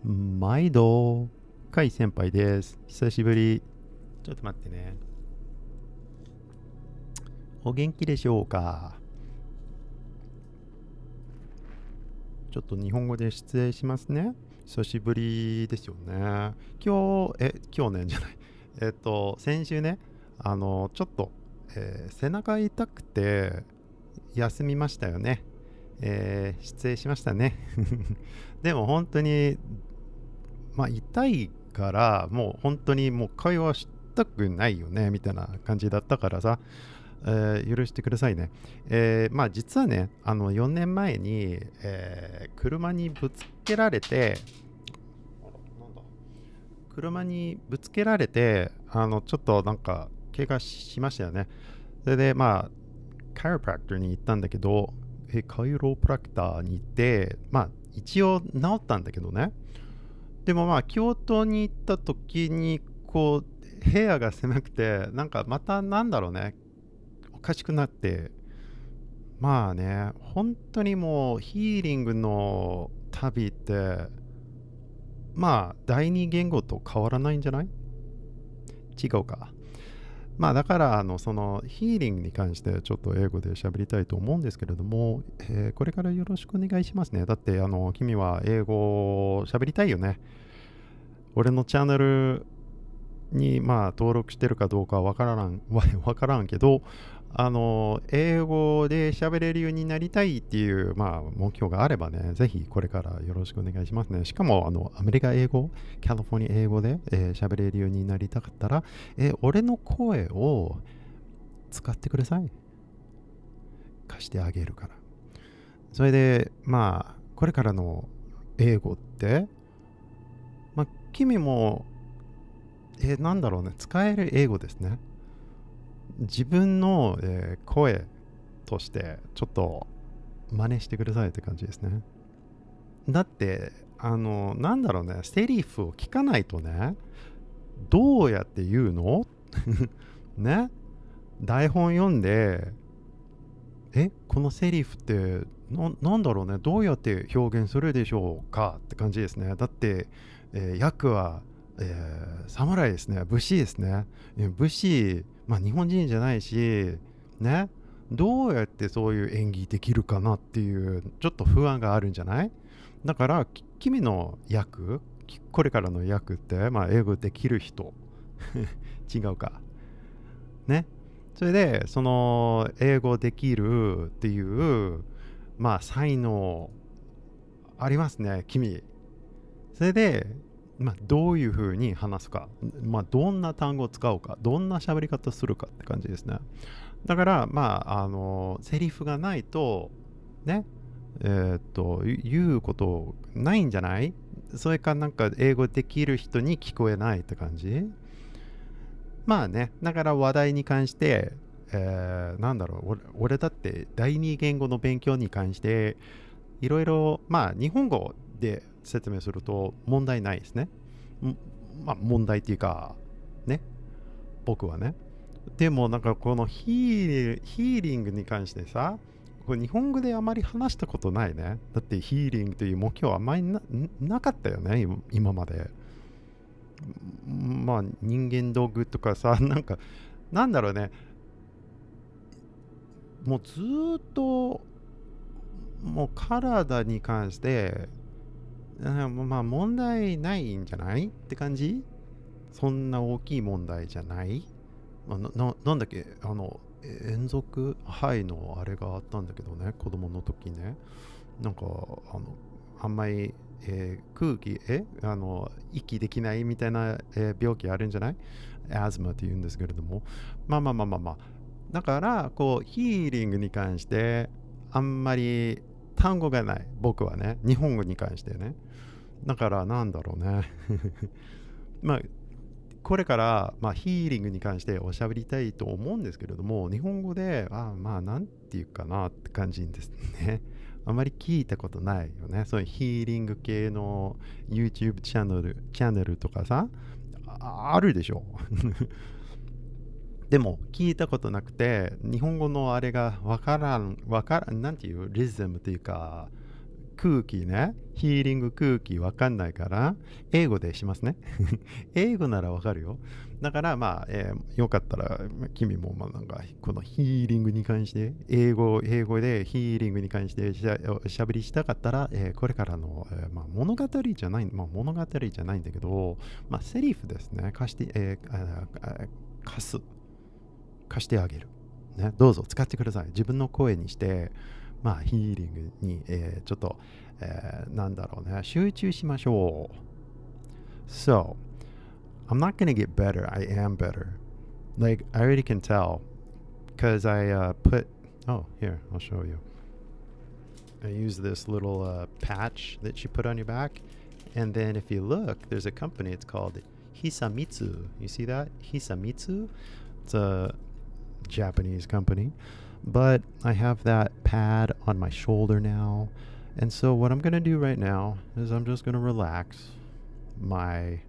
毎度、甲斐先輩です。久しぶり。ちょっと待ってね。お元気でしょうか？ちょっと日本語で失礼しますね。久しぶりですよね。今日ね、じゃない。先週ね、ちょっと、背中痛くて休みましたよね。失礼しましたね。でも本当に痛いからもう本当にもう会話したくないよねみたいな感じだったからさ、許してくださいね。実はね、4年前に、車にぶつけられて、ちょっとなんか怪我しましたよね。それでカイロプラクターに行ったんだけど、カイロプラクターに行って、一応治ったんだけどね。でも京都に行った時にこう部屋が狭くてなんかまたなんだろうね、おかしくなって、本当にもうヒーリングの旅って第二言語と変わらないんじゃない？違うか。だからそのヒーリングに関してちょっと英語で喋りたいと思うんですけれども、これからよろしくお願いしますね。だって君は英語を喋りたいよね。俺のチャンネルに登録してるかどうかはわからんけど、英語で喋れるようになりたいっていう、目標があればね、ぜひこれからよろしくお願いしますね。しかもアメリカ英語、カリフォルニア英語で喋れるようになりたかったら、俺の声を使ってください。貸してあげるから。それでこれからの英語って、君もなんだろうね、使える英語ですね。自分の、声としてちょっと真似してくださいって感じですね。だってなんだろうね、セリフを聞かないとね、どうやって言うの？ね、台本読んで、このセリフってなんだろうね、どうやって表現するでしょうかって感じですね。だって、役は、侍ですね、武士ですね。武士、日本人じゃないし、ね、どうやってそういう演技できるかなっていうちょっと不安があるんじゃない？だから君の役、これからの役って、英語できる人違うかね。それでその英語できるっていう才能ありますね、君。それでどういうふうに話すか、どんな単語を使うか、どんな喋り方するかって感じですね。だからセリフがないとね、言うことないんじゃない？それかなんか英語できる人に聞こえないって感じ。だから話題に関して、なんだろう、俺だって第二言語の勉強に関していろいろ日本語で説明すると問題ないですね。問題っていうかね、僕はね。でもなんかこのヒーリングに関してさ、これ日本語であまり話したことないね。だってヒーリングという目標はあまりなかったよね、今まで。人間道具とかさ、なんだろうね、もうずーっともう体に関して問題ないんじゃないって感じ。そんな大きい問題じゃない。なんだっけ、遠足肺のあれがあったんだけどね、子供の時ね。なんかあんまり、空気息できないみたいな、病気あるんじゃない？アズマって言うんですけれども、だからこうヒーリングに関してあんまり単語がない、僕はね、日本語に関してね。だからなんだろうね。まあこれから、ヒーリングに関しておしゃべりたいと思うんですけれども、日本語でなんていうかなって感じですね。あまり聞いたことないよね。そういうヒーリング系の YouTube チャンネルとかさ、あるでしょ。でも聞いたことなくて、日本語のあれがわからん、なんていうリズムというか、空気ね。ヒーリング空気わかんないから、英語でしますね。英語ならわかるよ。だからまあ、よかったら、君もまあなんか、このヒーリングに関して、英語でヒーリングに関してしゃべりしたかったら、これからの、まあ、物語じゃない、まあ、物語じゃないんだけど、まあ、セリフですね。貸してあげる。ね、どうぞ使ってください。自分の声にして、まあ、ヒーリングに、ちょっと、なんだろうね、集中しましょう。So, I'm not going to get better. I am better. Like, I already can tell because oh, here, I'll show you. I use this little patch that you put on your back. And then if you look, there's a company, it's called Hisamitsu. You see that? Hisamitsu? It's a Japanese company. But I have that pad on my shoulder now. And so what I'm going to do right now is I'm just going to relax my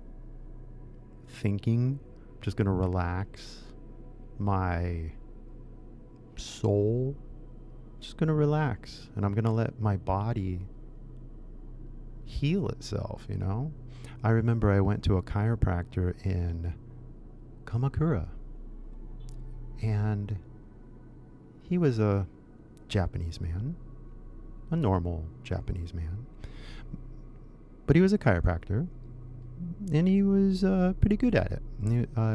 thinking. I'm just going to relax my soul. Just going to relax. And I'm going to let my body heal itself, you know? I remember I went to a chiropractor in Kamakura. And he was a Japanese man, a normal Japanese man. But he was a chiropractor, and he was pretty good at it.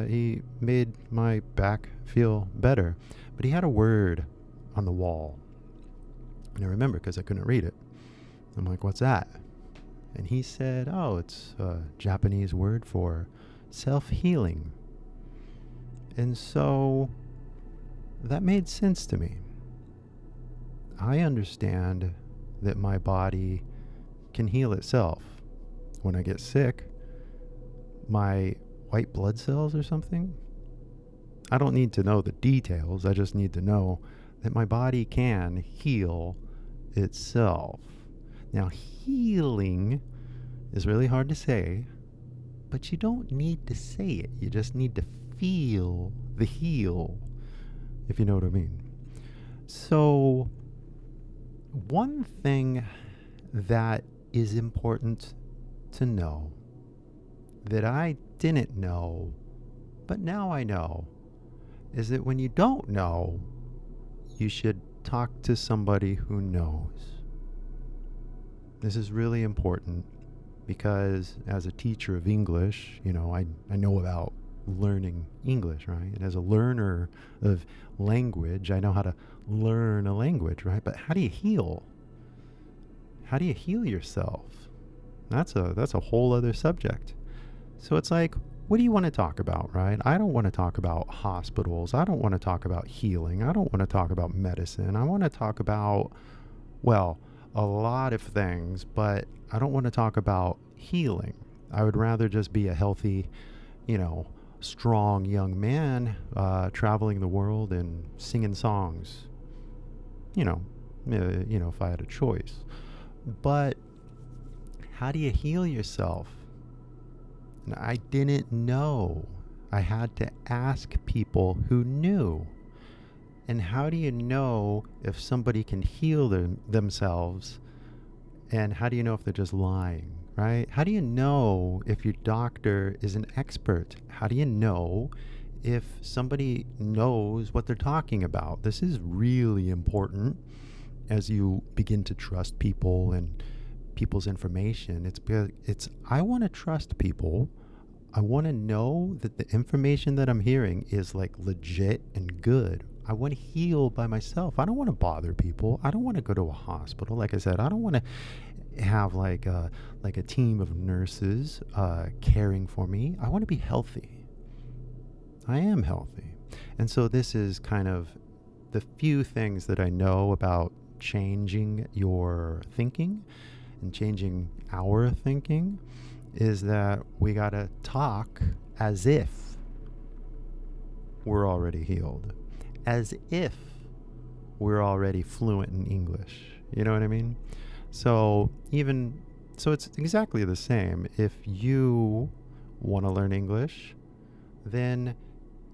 He made my back feel better. But he had a word on the wall. And I remember because I couldn't read it. I'm like, what's that? And he said, oh, it's a Japanese word for self-healing. And so that made sense to me. I understand that my body can heal itself. When I get sick, my white blood cells or something, I don't need to know the details. I just need to know that my body can heal itself. Now, healing is really hard to say, but you don't need to say it. You just need to feel the heal, if you know what I mean. So, one thing that is important to know that I didn't know, but now I know, is that when you don't know, you should talk to somebody who knows. This is really important because as a teacher of English, you know, I know about learning English, right? And as a learner of language, I know how to learn a language, right? But how do you heal? How do you heal yourself? That's a whole other subject. So it's like, what do you want to talk about, right? I don't want to talk about hospitals. I don't want to talk about healing. I don't want to talk about medicine. I want to talk about, well, a lot of things, but I don't want to talk about healing. I would rather just be a healthy, you know, strong young man traveling the world and singing songs, you know, if I had a choice. But how do you heal yourself? And I didn't know. I had to ask people who knew. And how do you know if somebody can heal themselves? And how do you know if they're just lying, right? How do you know if your doctor is an expert? How do you know if somebody knows what they're talking about? This is really important as you begin to trust people and people's information. I want to trust people. I want to know that the information that I'm hearing is like legit and good. I want to heal by myself. I don't want to bother people. I don't want to go to a hospital. Like I said, I don't want to have like a team of nurses caring for me. I want to be healthy. I am healthy. And so this is kind of the few things that I know about changing your thinking and changing our thinking is that we got to talk as if we're already healed, as if we're already fluent in English. You know what I mean? So it's exactly the same. If you want to learn English, then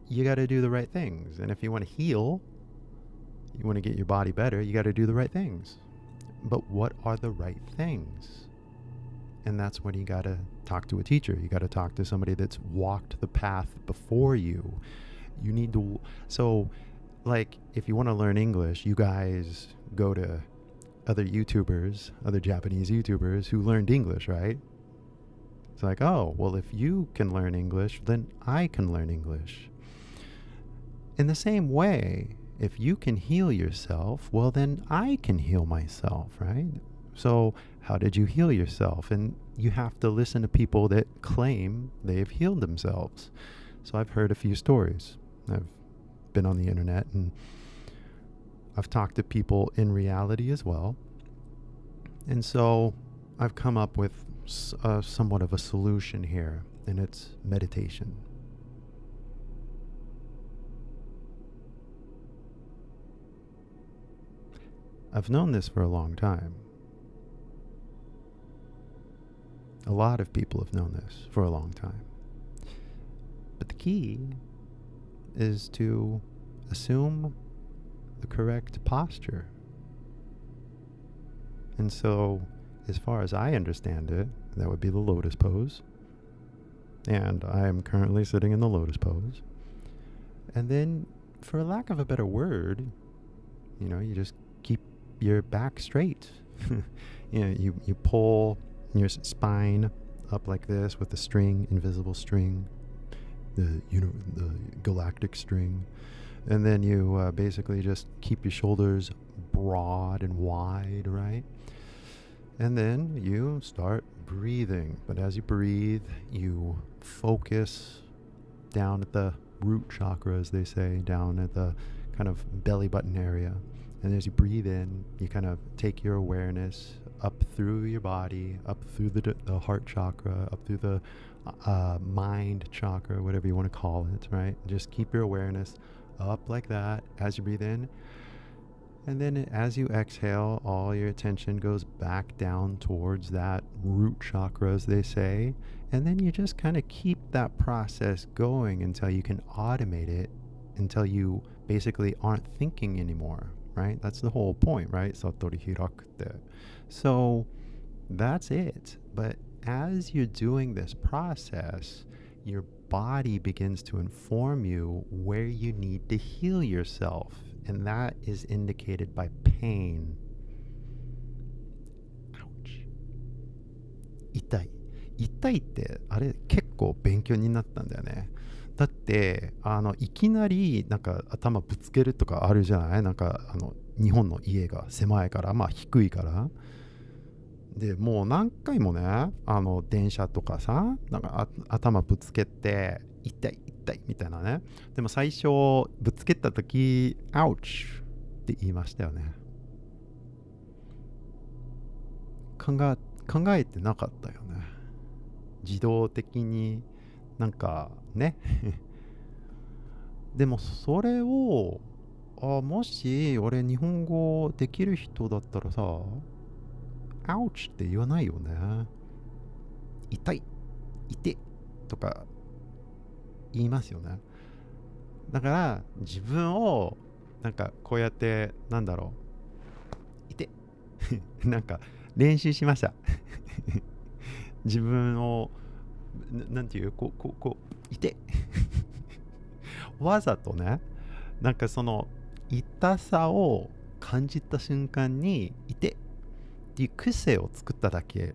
you got to do the right things. And if you want to heal, you want to get your body better, you got to do the right things. But what are the right things? And that's when you got to talk to a teacher. You got to talk to somebody that's walked the path before you. You need to, so like if you want to learn English, you guys go to other YouTubers, other Japanese YouTubers who learned English, right? It's like, oh, well, if you can learn English, then I can learn English. In the same way, if you can heal yourself, well, then I can heal myself, right? So how did you heal yourself? And you have to listen to people that claim they've healed themselves. So I've heard a few stories. I've been on the internet and I've talked to people in reality as well. And so I've come up with somewhat of a solution here, and it's meditation. I've known this for a long time. A lot of people have known this for a long time. But the key is to assume the correct posture. And so, as far as I understand it, that would be the lotus pose. And I am currently sitting in the lotus pose. And then, for lack of a better word, you just keep your back straight. You pull your spine up like this with the string, invisible string, the galactic string. And then you basically just keep your shoulders broad and wide, right? And then you start breathing. But as you breathe, you focus down at the root chakra, as they say, down at the kind of belly button area. And as you breathe in, you kind of take your awareness up through your body, up through the heart chakra, up through the mind chakra, whatever you want to call it, right? Just keep your awareness up like that as you breathe in. And then as you exhale, all your attention goes back down towards that root chakra, as they say. And then you just kind of keep that process going until you can automate it, until you basically aren't thinking anymore, right? That's the whole point, right? TSHIRTS. So that's it. But as you're doing this process, your body begins to inform you where you need to heal yourself. And that is indicated by pain. Ouch. 痛い。痛いって、あれ結構勉強になったんだよね。だって、いきなりなんか頭ぶつけるとかあるじゃない？なんか日本の家が狭いから、まあ低いから。で、もう何回もね、電車とかさ、なんか頭ぶつけて、痛い痛いみたいなね。でも最初ぶつけたとき、アウチって言いましたよね。考えてなかったよね。自動的になんかね。でもそれを、もし俺日本語できる人だったらさ、アウチって言わないよね。痛い、痛いとか言いますよね。だから自分をなんかこうやってなんだろう、痛いなんか練習しました自分をなんていうこう痛いわざとね、なんかその痛さを感じた瞬間に痛いっていう癖を作っただけ。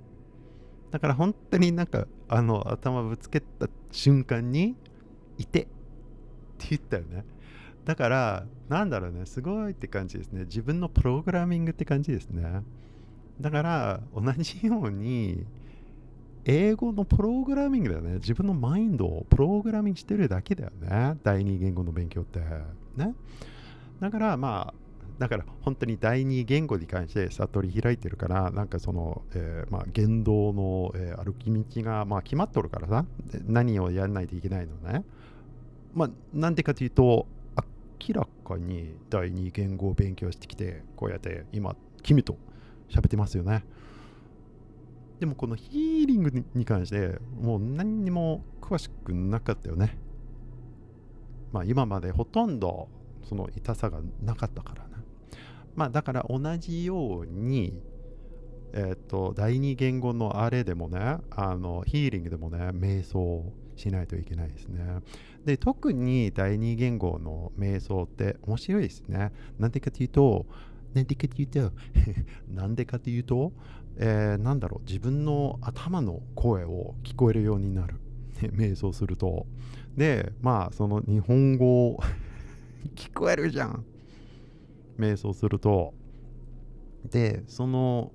だから本当になんか頭ぶつけた瞬間にいてって言ったよね。だからなんだろうね、すごいって感じですね。自分のプログラミングって感じですね。だから同じように英語のプログラミングだよね。自分のマインドをプログラミングしてるだけだよね。第二言語の勉強ってね。だからだから本当に第二言語に関して悟り開いてるから、なんかその、言動の、歩き道が、決まっとるからさ、何をやらないといけないのね。なんでかというと、明らかに第二言語を勉強してきて、こうやって今、君と喋ってますよね。でもこのヒーリングに関して、もう何にも詳しくなかったよね。今までほとんどその痛さがなかったからね。だから同じように第二言語のあれでもね、ヒーリングでもね、瞑想しないといけないですね。で、特に第二言語の瞑想って面白いですね。なんでかというと、なんだろう、自分の頭の声を聞こえるようになる。瞑想すると。で、まあ、その日本語聞こえるじゃん。瞑想すると。で、その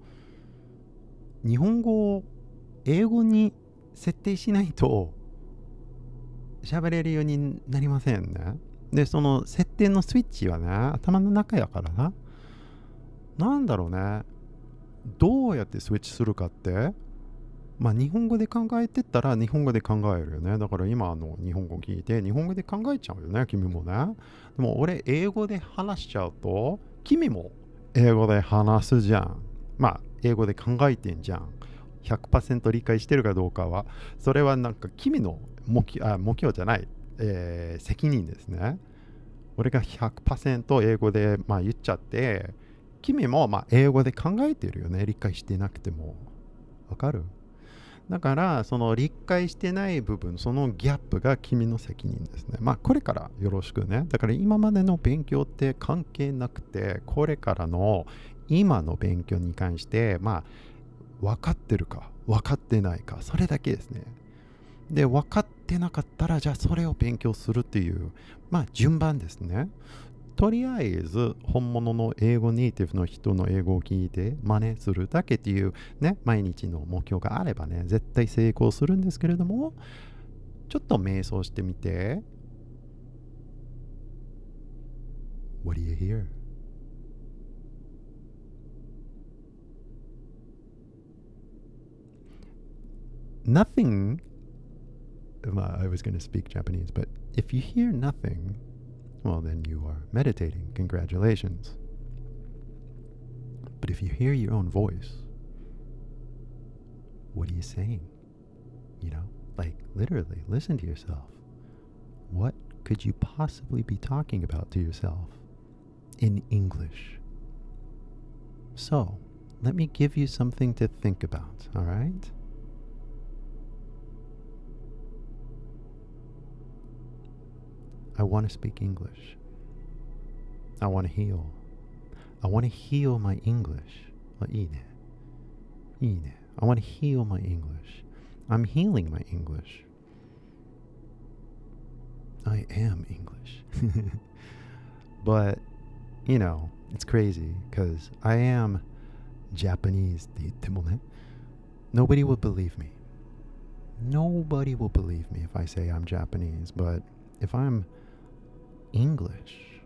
日本語を英語に設定しないと喋れるようになりませんね。で、その設定のスイッチはね、頭の中やからな。なんだろうね。どうやってスイッチするかって、まあ日本語で考えてったら日本語で考えるよね。だから今日本語聞いて日本語で考えちゃうよね、君もね。でも俺英語で話しちゃうと、君も英語で話すじゃん。まあ英語で考えてんじゃん。100% 理解してるかどうかは、それはなんか君の目標じゃない、責任ですね。俺が100% 英語で、言っちゃって、君も英語で考えてるよね。理解してなくても。わかる？だから、その理解してない部分、そのギャップが君の責任ですね。これからよろしくね。だから今までの勉強って関係なくて、これからの今の勉強に関して、分かってるか、分かってないか、それだけですね。で、分かってなかったら、じゃあそれを勉強するっていう、順番ですね。とりあえず本物の英語ネイティブの人の英語を聞いて真似するだけっていうね、毎日の目標があればね、絶対成功するんですけれども、ちょっと瞑想してみて。What do you hear? Nothing. I was going to speak Japanese, but if you hear nothing, well, then you are meditating. Congratulations. But if you hear your own voice, what are you saying? Like literally, listen to yourself. What could you possibly be talking about to yourself in English? So, let me give you something to think about, all right? I want to speak English. I want to heal. I want to heal my English. いいね。いいね。I want to heal my English. I'm healing my English. I am English. But, it's crazy because I am Japanese って言ってもね。Nobody will believe me. Nobody will believe me if I say I'm Japanese. But if I'm English,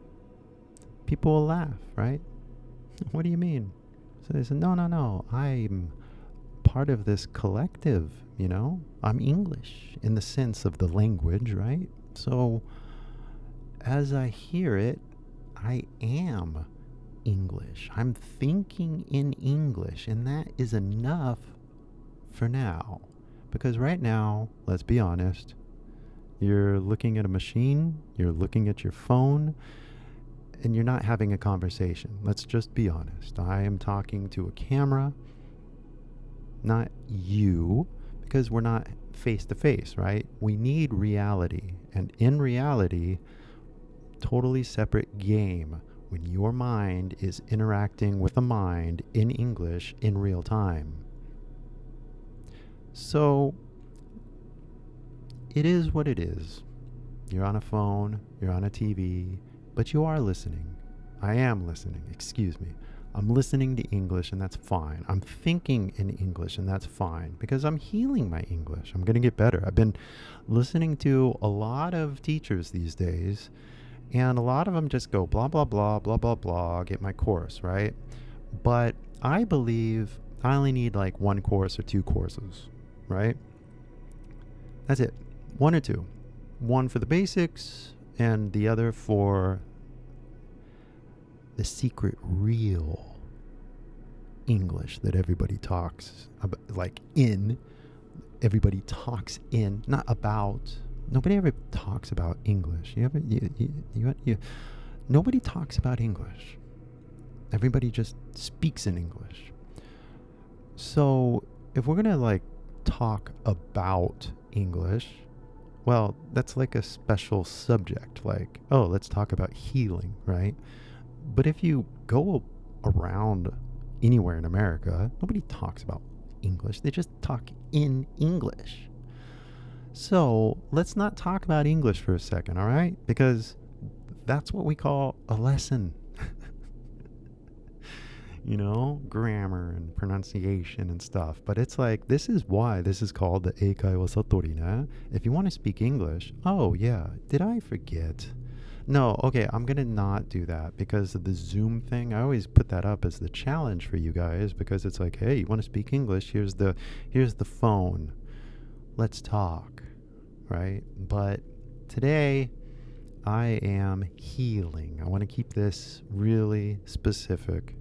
people will laugh, right? What do you mean? So they said, no, I'm part of this collective, I'm English in the sense of the language, right? So as I hear it, I am English. I'm thinking in English, and that is enough for now. Because right now, let's be honest, you're looking at a machine, you're looking at your phone, and you're not having a conversation. Let's just be honest. I am talking to a camera, not you, because we're not face to face, right? We need reality. And in reality, totally separate game when your mind is interacting with a mind in English in real time. So, it is what it is. You're on a phone, you're on a TV, but you are listening. I am listening, excuse me. I'm listening to English, and that's fine. I'm thinking in English, and that's fine because I'm healing my English. I'm going to get better. I've been listening to a lot of teachers these days, and a lot of them just go blah, blah, blah, blah, blah, blah, get my course, right? But I believe I only need like one course or two courses, right? That's it. One or two. One for the basics, and the other for the secret real English that everybody talks about, like in. Everybody talks in, not about. Nobody ever talks about English. Nobody talks about English. Everybody just speaks in English. So if we're gonna like talk about English, well, that's like a special subject. Like, oh, let's talk about healing, right? But if you go around anywhere in America, nobody talks about English. They just talk in English. So let's not talk about English for a second, all right? Because that's what we call a lesson. You know, grammar and pronunciation and stuff. But it's like, this is why this is called the 英会話悟りね. If you want to speak English, oh yeah, did I forget? No, okay, I'm going to not do that because of the Zoom thing. I always put that up as the challenge for you guys because it's like, hey, you want to speak English? Here's the phone. Let's talk, right? But today I am healing. I want to keep this really specific.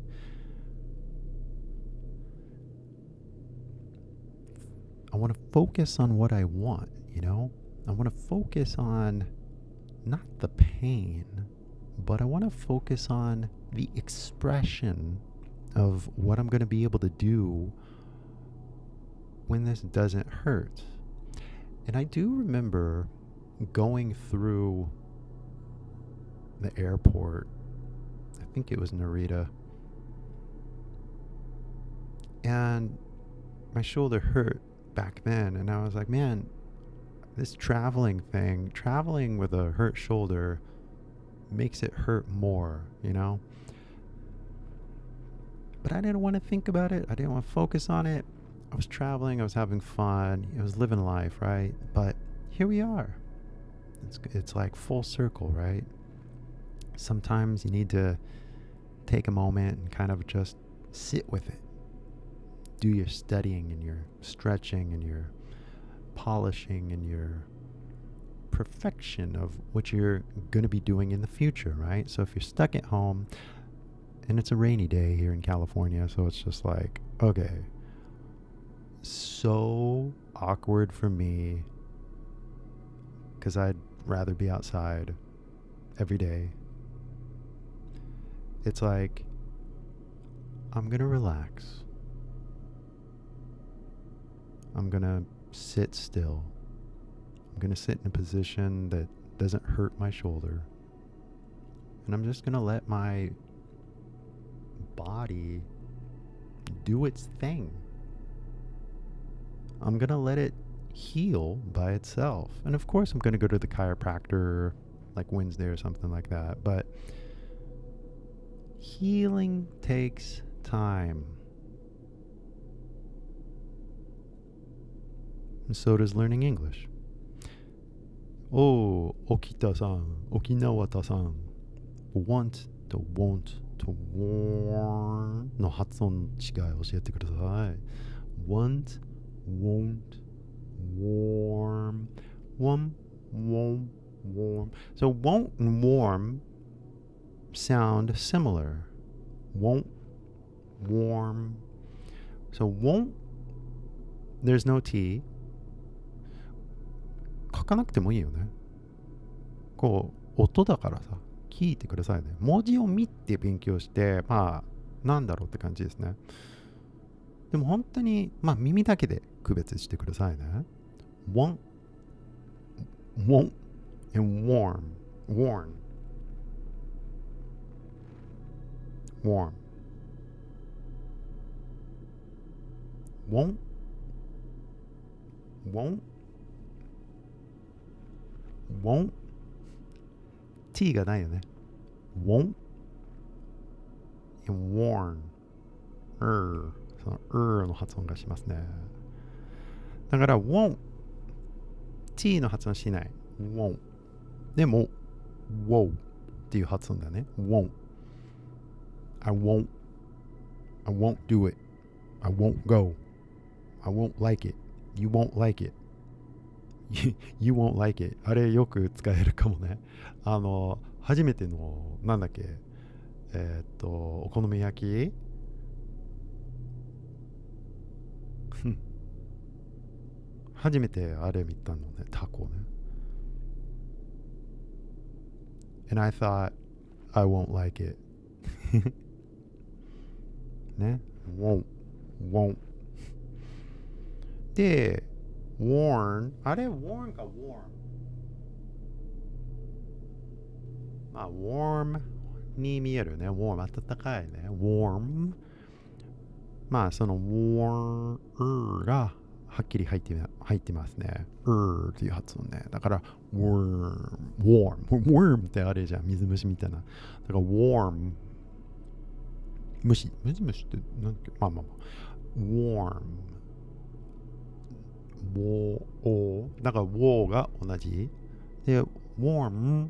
I want to focus on what I want, you know? I want to focus on not the pain, but I want to focus on the expression of what I'm going to be able to do when this doesn't hurt. And I do remember going through the airport. I think it was Narita. And my shoulder hurt back then, and I was like, man, this traveling with a hurt shoulder makes it hurt more, you know? But I didn't want to think about it. I didn't want to focus on it. I was traveling, I was having fun, I was living life, right? But here we are. It's like full circle, right? Sometimes you need to take a moment and kind of just sit with it. Do your studying and your stretching and your polishing and your perfection of what you're going to be doing in the future, right? So if you're stuck at home, and it's a rainy day here in California, so it's just like, okay, so awkward for me because I'd rather be outside every day. It's like, I'm going to relax. I'm going to sit still. I'm going to sit in a position that doesn't hurt my shoulder. And I'm just going to let my body do its thing. I'm going to let it heal by itself. And of course, I'm going to go to the chiropractor like Wednesday or something like that. But healing takes time. And so does learning English. Oh, Okita-san, Okinawata-san. Want to won't to warn の発音違い教えてください。Want, won't, warm, won't, warm. So won't and warm sound similar. Won't, warm. So won't, there's no T. 書かなくてもいいよね。こう、音だからさ、聞いてくださいね。文字を見て勉強して、まあ、なんだろうって感じですね。でも本当に、まあ耳だけで区別してくださいね。won't, and warm, warm, warm, won't, won't, T がないよね。won't, and warm, そのの発音がしますね。だから won't T の発音しない。won't でも wow っていう発音だね。won't I won't do it. I won't go. I won't like it. You won't like it. You won't like it. あれよく使えるかもね。初めてのなんだっけ、お好み焼き初めてあれ見たのね、タコね。And I thought I won't like it. ね、won't で、warm、あれ warm か warm。まあ、warm に見えるね。warm、暖かいね。warm。まあ、その warm がはっきり入ってますね。っていう発音ね。だから、warm ってあれじゃん。水虫みたいな。だから、warm。ムシってなんて、まあまあまあ。warm。だから、war が同じ。で、warm、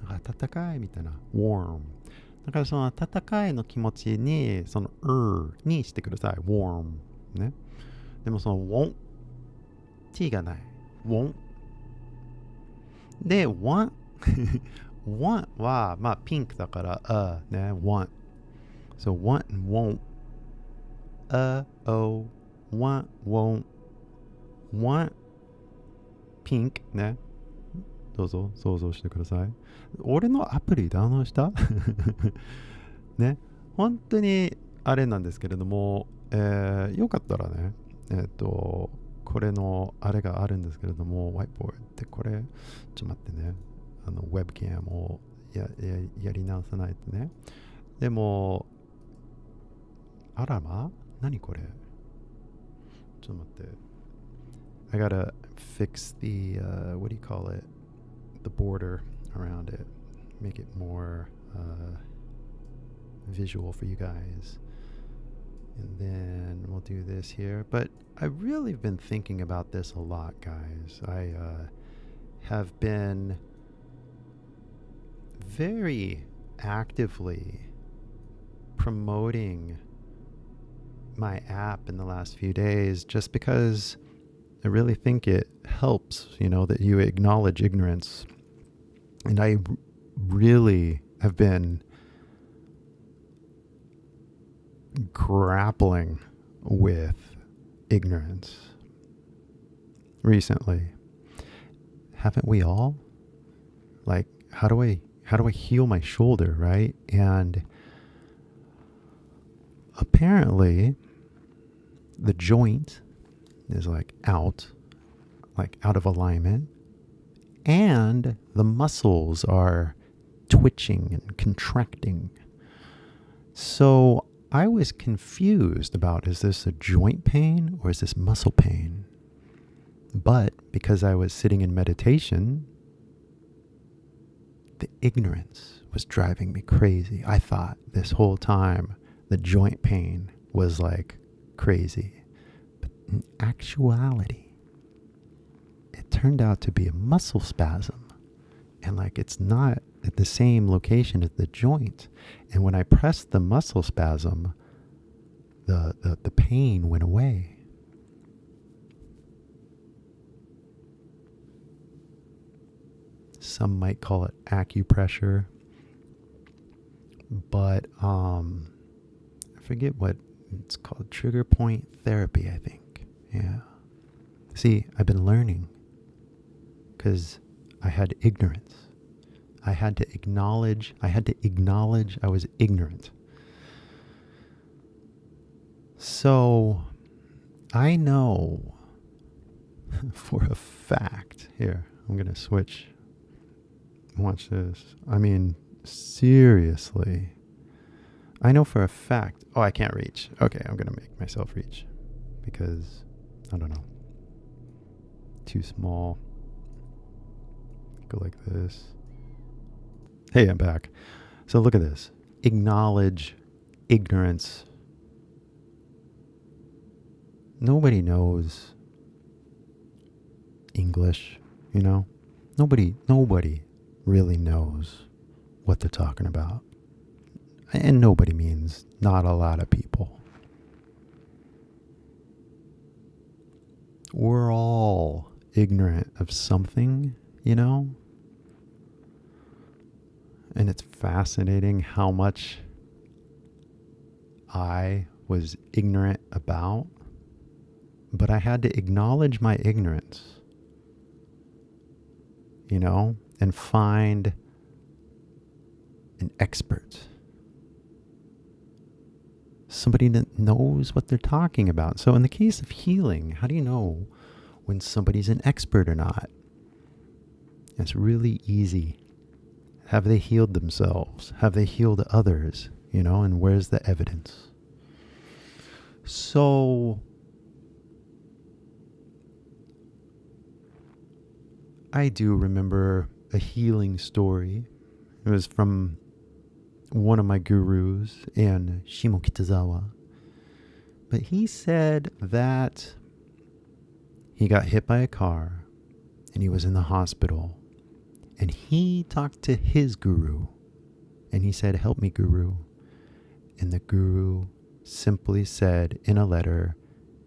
暖かいみたいな。warm。だからその暖かいの気持ちに、そのにしてください。warm。ね。でもその t がない。won't。で、want。want は、まあピンクだから、ね。want。So want and won't。want, won't。want。ピンクね。どうぞ想像してください。俺のアプリダウンロードしたね。本当にあれなんですけれども、よかったらね、これのあれがあるんですけれども、ホワイトボードってこれ、ちょっと待ってね、ウェブキャムをやり直さないとね。でも、あらま何これちょっと待って。I gotta fix the, what do you call it? The border around it. Make it more visual for you guys. And then we'll do this here. But I've really been thinking about this a lot, guys. I have been very actively promoting my app in the last few days just because I really think it helps, that you acknowledge ignorance. And I really have been grappling with ignorance recently. Haven't we all? Like, how do I heal my shoulder, right? And apparently the joint is out of alignment, and the muscles are twitching and contracting. So I was confused about, is this a joint pain or is this muscle pain? But because I was sitting in meditation, the ignorance was driving me crazy. I thought this whole time the joint pain was crazy. But in actuality, it turned out to be a muscle spasm. And it's not at the same location as the joint. And when I pressed the muscle spasm, the pain went away. Some might call it acupressure. But I forget what it's called. Trigger point therapy, I think. Yeah. See, I've been learning because I had ignorance. I had to acknowledge I was ignorant. So I know for a fact, here, I'm going to switch. Watch this. I mean, seriously. I know for a fact. Oh, I can't reach. Okay, I'm going to make myself reach because, I don't know. Too small. Go like this. Hey, I'm back. So look at this. Acknowledge ignorance. Nobody knows English, Nobody really knows what they're talking about. And nobody means not a lot of people. We're all ignorant of something, And it's fascinating how much I was ignorant about, but I had to acknowledge my ignorance, and find an expert somebody that knows what they're talking about. So in the case of healing, how do you know when somebody's an expert or not? It's really easy. Have they healed themselves? Have they healed others? And where's the evidence? So I do remember a healing story. It was from one of my gurus in Shimokitazawa. But he said that he got hit by a car and he was in the hospital. And he talked to his guru. And he said, "Help me, guru." And the guru simply said in a letter,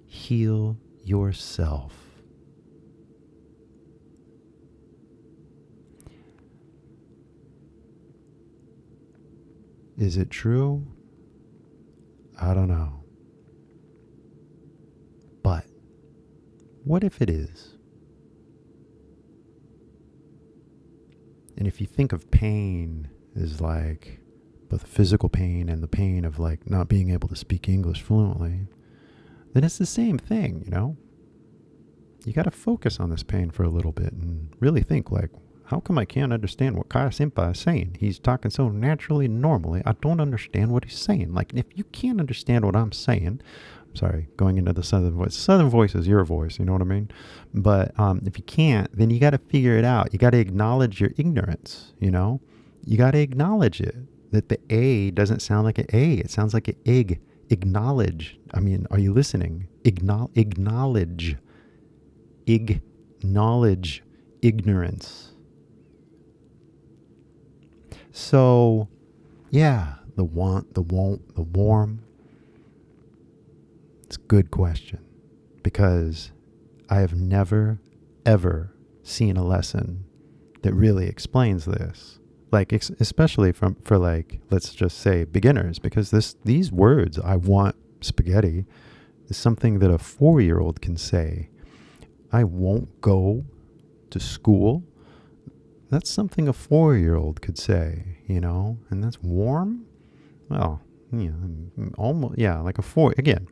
"Heal yourself." Is it true? I don't know. But what if it is? And if you think of pain as like both physical pain and the pain of like not being able to speak English fluently, then it's the same thing, You got to focus on this pain for a little bit and really think like, how come I can't understand what Kaya Senpai is saying? He's talking so naturally and normally. I don't understand what he's saying. Like, if you can't understand what I'm saying, I'm sorry, going into the Southern voice. Southern voice is your voice, you know what I mean? But if you can't, then you got to figure it out. You got to acknowledge your ignorance, You got to acknowledge it. That the A doesn't sound like an A. It sounds like an ig. Acknowledge. I mean, are you listening? Acknowledge. Acknowledge ignorance. So, yeah, the want, the won't, the warm. It's a good question because I have never, ever seen a lesson that really explains this. Like, especially for like, let's just say beginners, because these words, "I want spaghetti," is something that a 4-year-old can say. "I won't go to school." That's something a 4-year-old could say, and that's warm. Well, almost, like a 4. Again,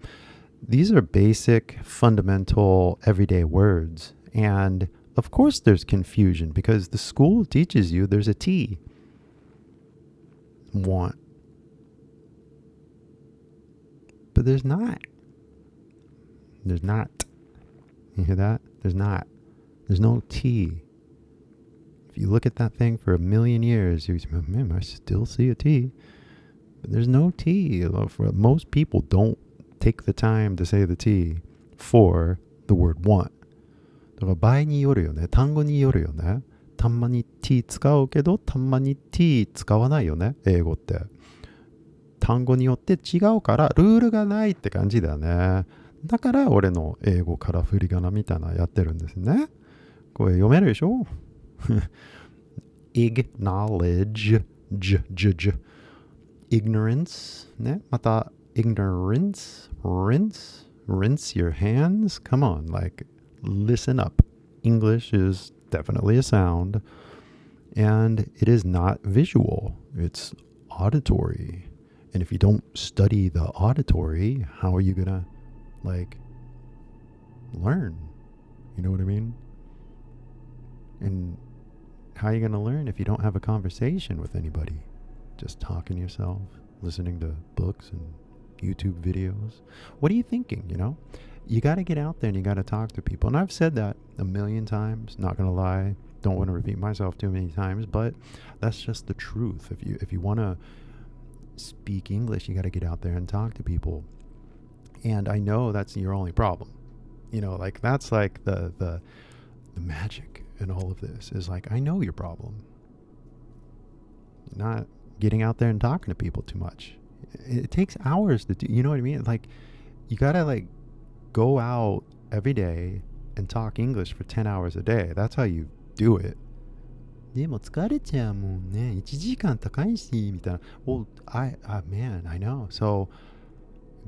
these are basic, fundamental, everyday words. And of course there's confusion because the school teaches you there's a T. Want. But there's not. There's not. You hear that? There's not. There's no T. If you look at that thing for a million years, you say, "Man, I still see a T." But there's no T. Most people don't take the time to say the T for the word want. だから場合によるよね。単語によるよね。たまに T 使うけど、たまに T 使わないよね。英語って。単語によって違うから、ルールがないって感じだよね。だから俺の英語から振り仮名みたいなやってるんですね。これ読めるでしょ？acknowledge, ignorance, ね、また ignorance, rinse your hands. Come on, like, listen up. English is definitely a sound, and it is not visual. It's auditory. And if you don't study the auditory, how are you gonna, like, learn? You know what I mean? And how are you going to learn if you don't have a conversation with anybody? Just talking to yourself, listening to books and YouTube videos. What are you thinking, You got to get out there and you got to talk to people. And I've said that a million times, not going to lie. Don't want to repeat myself too many times, but that's just the truth. If you want to speak English, you got to get out there and talk to people. And I know that's your only problem. Like that's like the magic in all of this is like, I know your problem. Not getting out there and talking to people too much. It takes hours to do, you know what I mean? Like, you gotta like go out every day and talk English for 10 hours a day. That's how you do it. でも疲れちゃうもんね。1時間高いし、みたいな。Well, man, I know. So,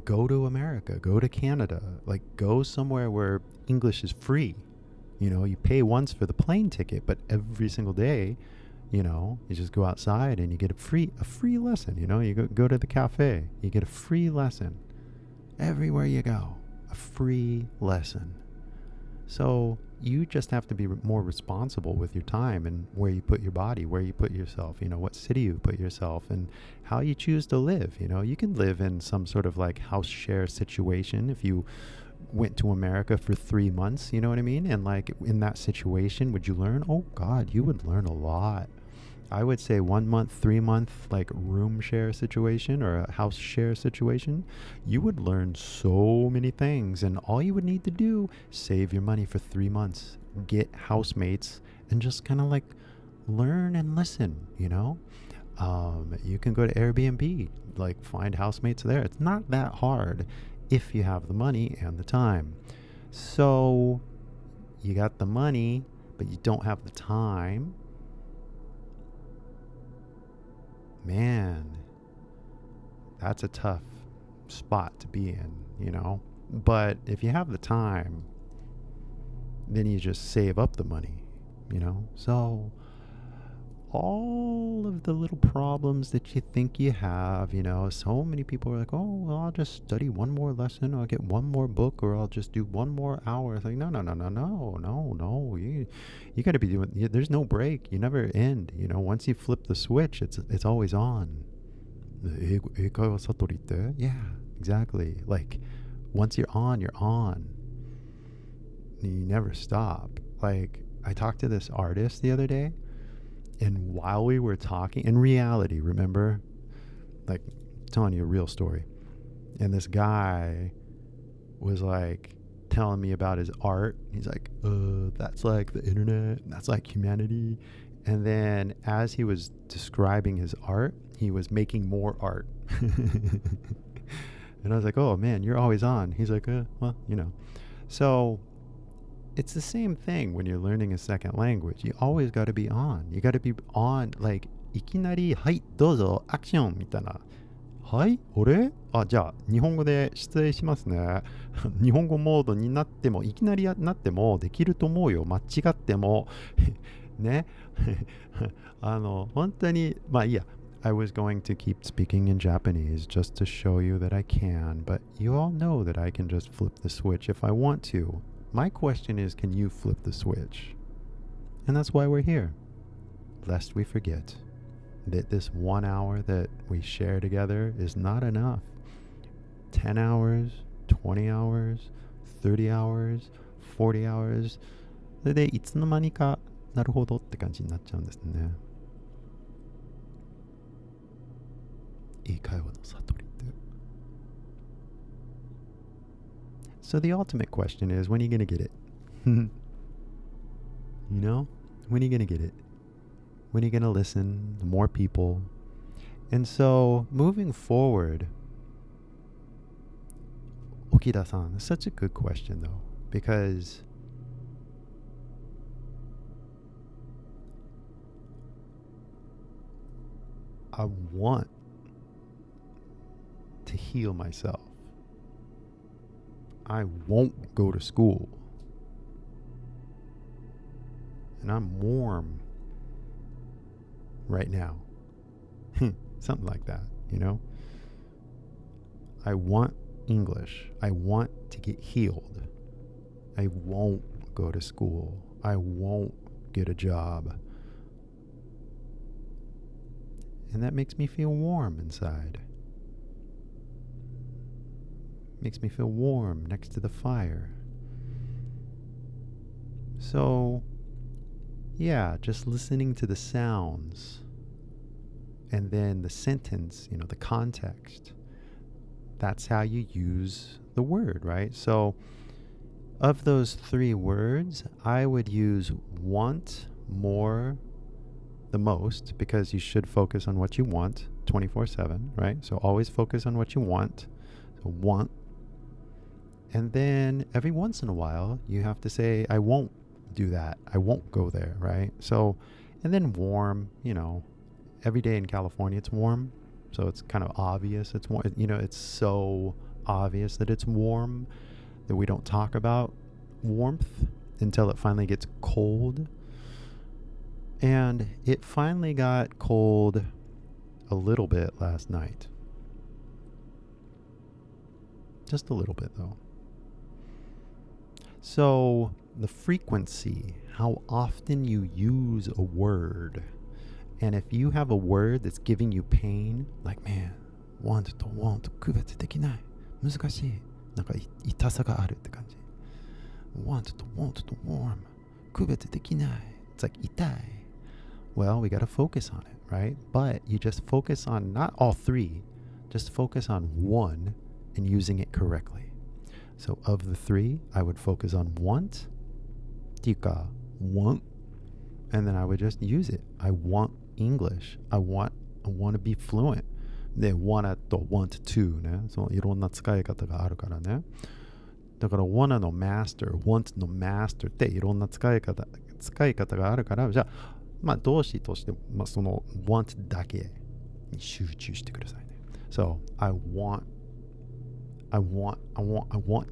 go to America, go to Canada, like go somewhere where English is free. You pay once for the plane ticket, but every single day You just go outside and you get a free lesson. You go to the cafe, you get a free lesson. Everywhere you go, a free lesson. So you just have to be more responsible with your time and where you put your body, where you put yourself, what city you put yourself, and how you choose to live. You can live in some sort of like house share situation if you went to America for 3 months, you know what I mean? And like in that situation, would you learn? Oh God, you would learn a lot. I would say 1 month, 3 month, like room share situation or a house share situation, you would learn so many things. And all you would need to do, save your money for 3 months, get housemates, and just kind of like learn and listen, You can go to Airbnb, like find housemates there. It's not that hard if you have the money and the time. So you got the money, but you don't have the time. Man, that's a tough spot to be in, But if you have the time, then you just save up the money, So all of the little problems that you think you have, so many people are like, oh, well, I'll just study one more lesson, or I'll get one more book, or I'll just do one more hour. It's like, no. You got to be doing, there's no break. You never end. Once you flip the switch, it's always on. 英会話悟りって? Yeah, exactly. Like, once you're on, you're on. You never stop. Like, I talked to this artist the other day, and while we were talking, in reality, remember, like telling you a real story, and this guy was like telling me about his art. He's like, that's like the internet, and that's like humanity. And then as he was describing his art, he was making more art. And I was like, oh man, you're always on. He's like, well, So it's the same thing when you're learning a second language. You always got to be on. You got to be on, like, いきなり、はい、どうぞ、アクションみたいな。はい、俺？じゃあ、日本語で失礼しますね。日本語モードになっても、いきなりなってもできると思うよ。間違っても。ね。本当に、まあいいや。I was going to keep speaking in Japanese just to show you that I can, but you all know that I can just flip the switch if I want to. My question is, can you flip the switch? And that's why we're here. Lest we forget that this 1 hour that we share together is not enough. 10 hours, 20 hours, 30 hours, 40 hours. それでいつの間にかなるほどって感じになっちゃうんですね。英会話の悟りって。So the ultimate question is, when are you going to get it? When are you going to get it? When are you going to listen to more people? And so moving forward, Okida-san, is such a good question though, because I want to heal myself. I won't go to school. And I'm warm right now. Something like that, I want English. I want to get healed. I won't go to school. I won't get a job. And that makes me feel warm inside. Makes me feel warm next to the fire. So, yeah, just listening to the sounds and then the sentence, the context. That's how you use the word, right? So, of those 3 words, I would use want more the most, because you should focus on what you want 24/7, right? So always focus on what you want. So want. And then every once in a while, you have to say, I won't do that. I won't go there, right? So, and then warm, every day in California, it's warm. So it's kind of obvious. It's warm, it's so obvious that it's warm that we don't talk about warmth until it finally gets cold. And it finally got cold a little bit last night. Just a little bit, though. So, the frequency, how often you use a word. And if you have a word that's giving you pain, like, man, want と want 区別できない。難しい。なんか痛さがあるって感じ。want と want と warm 区別できない。It's like 痛い。Well, we got to focus on it, right? But you just focus on not all three, just focus on one and using it correctly. So of the three, I would focus on want, っていうか want, and then I would just use it. I want English. I want to be fluent. で、wanna と want to ね、そのいろんな使い方があるからね。だから wanna の master, want の master っていろんな使い方があるから、じゃあ、まあ動詞として、まあ、その want だけに集中してくださいね。So, I want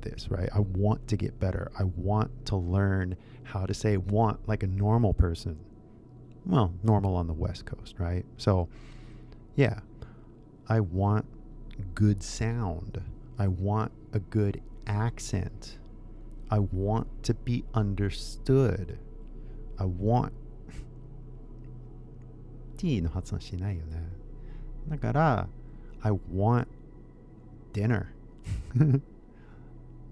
this, right? I want to get better. I want to learn how to say want like a normal person. Well, normal on the West Coast, right? So, yeah, I want good sound. I want a good accent. I want to be understood. I want T の発音しないよね。だから、I want dinner.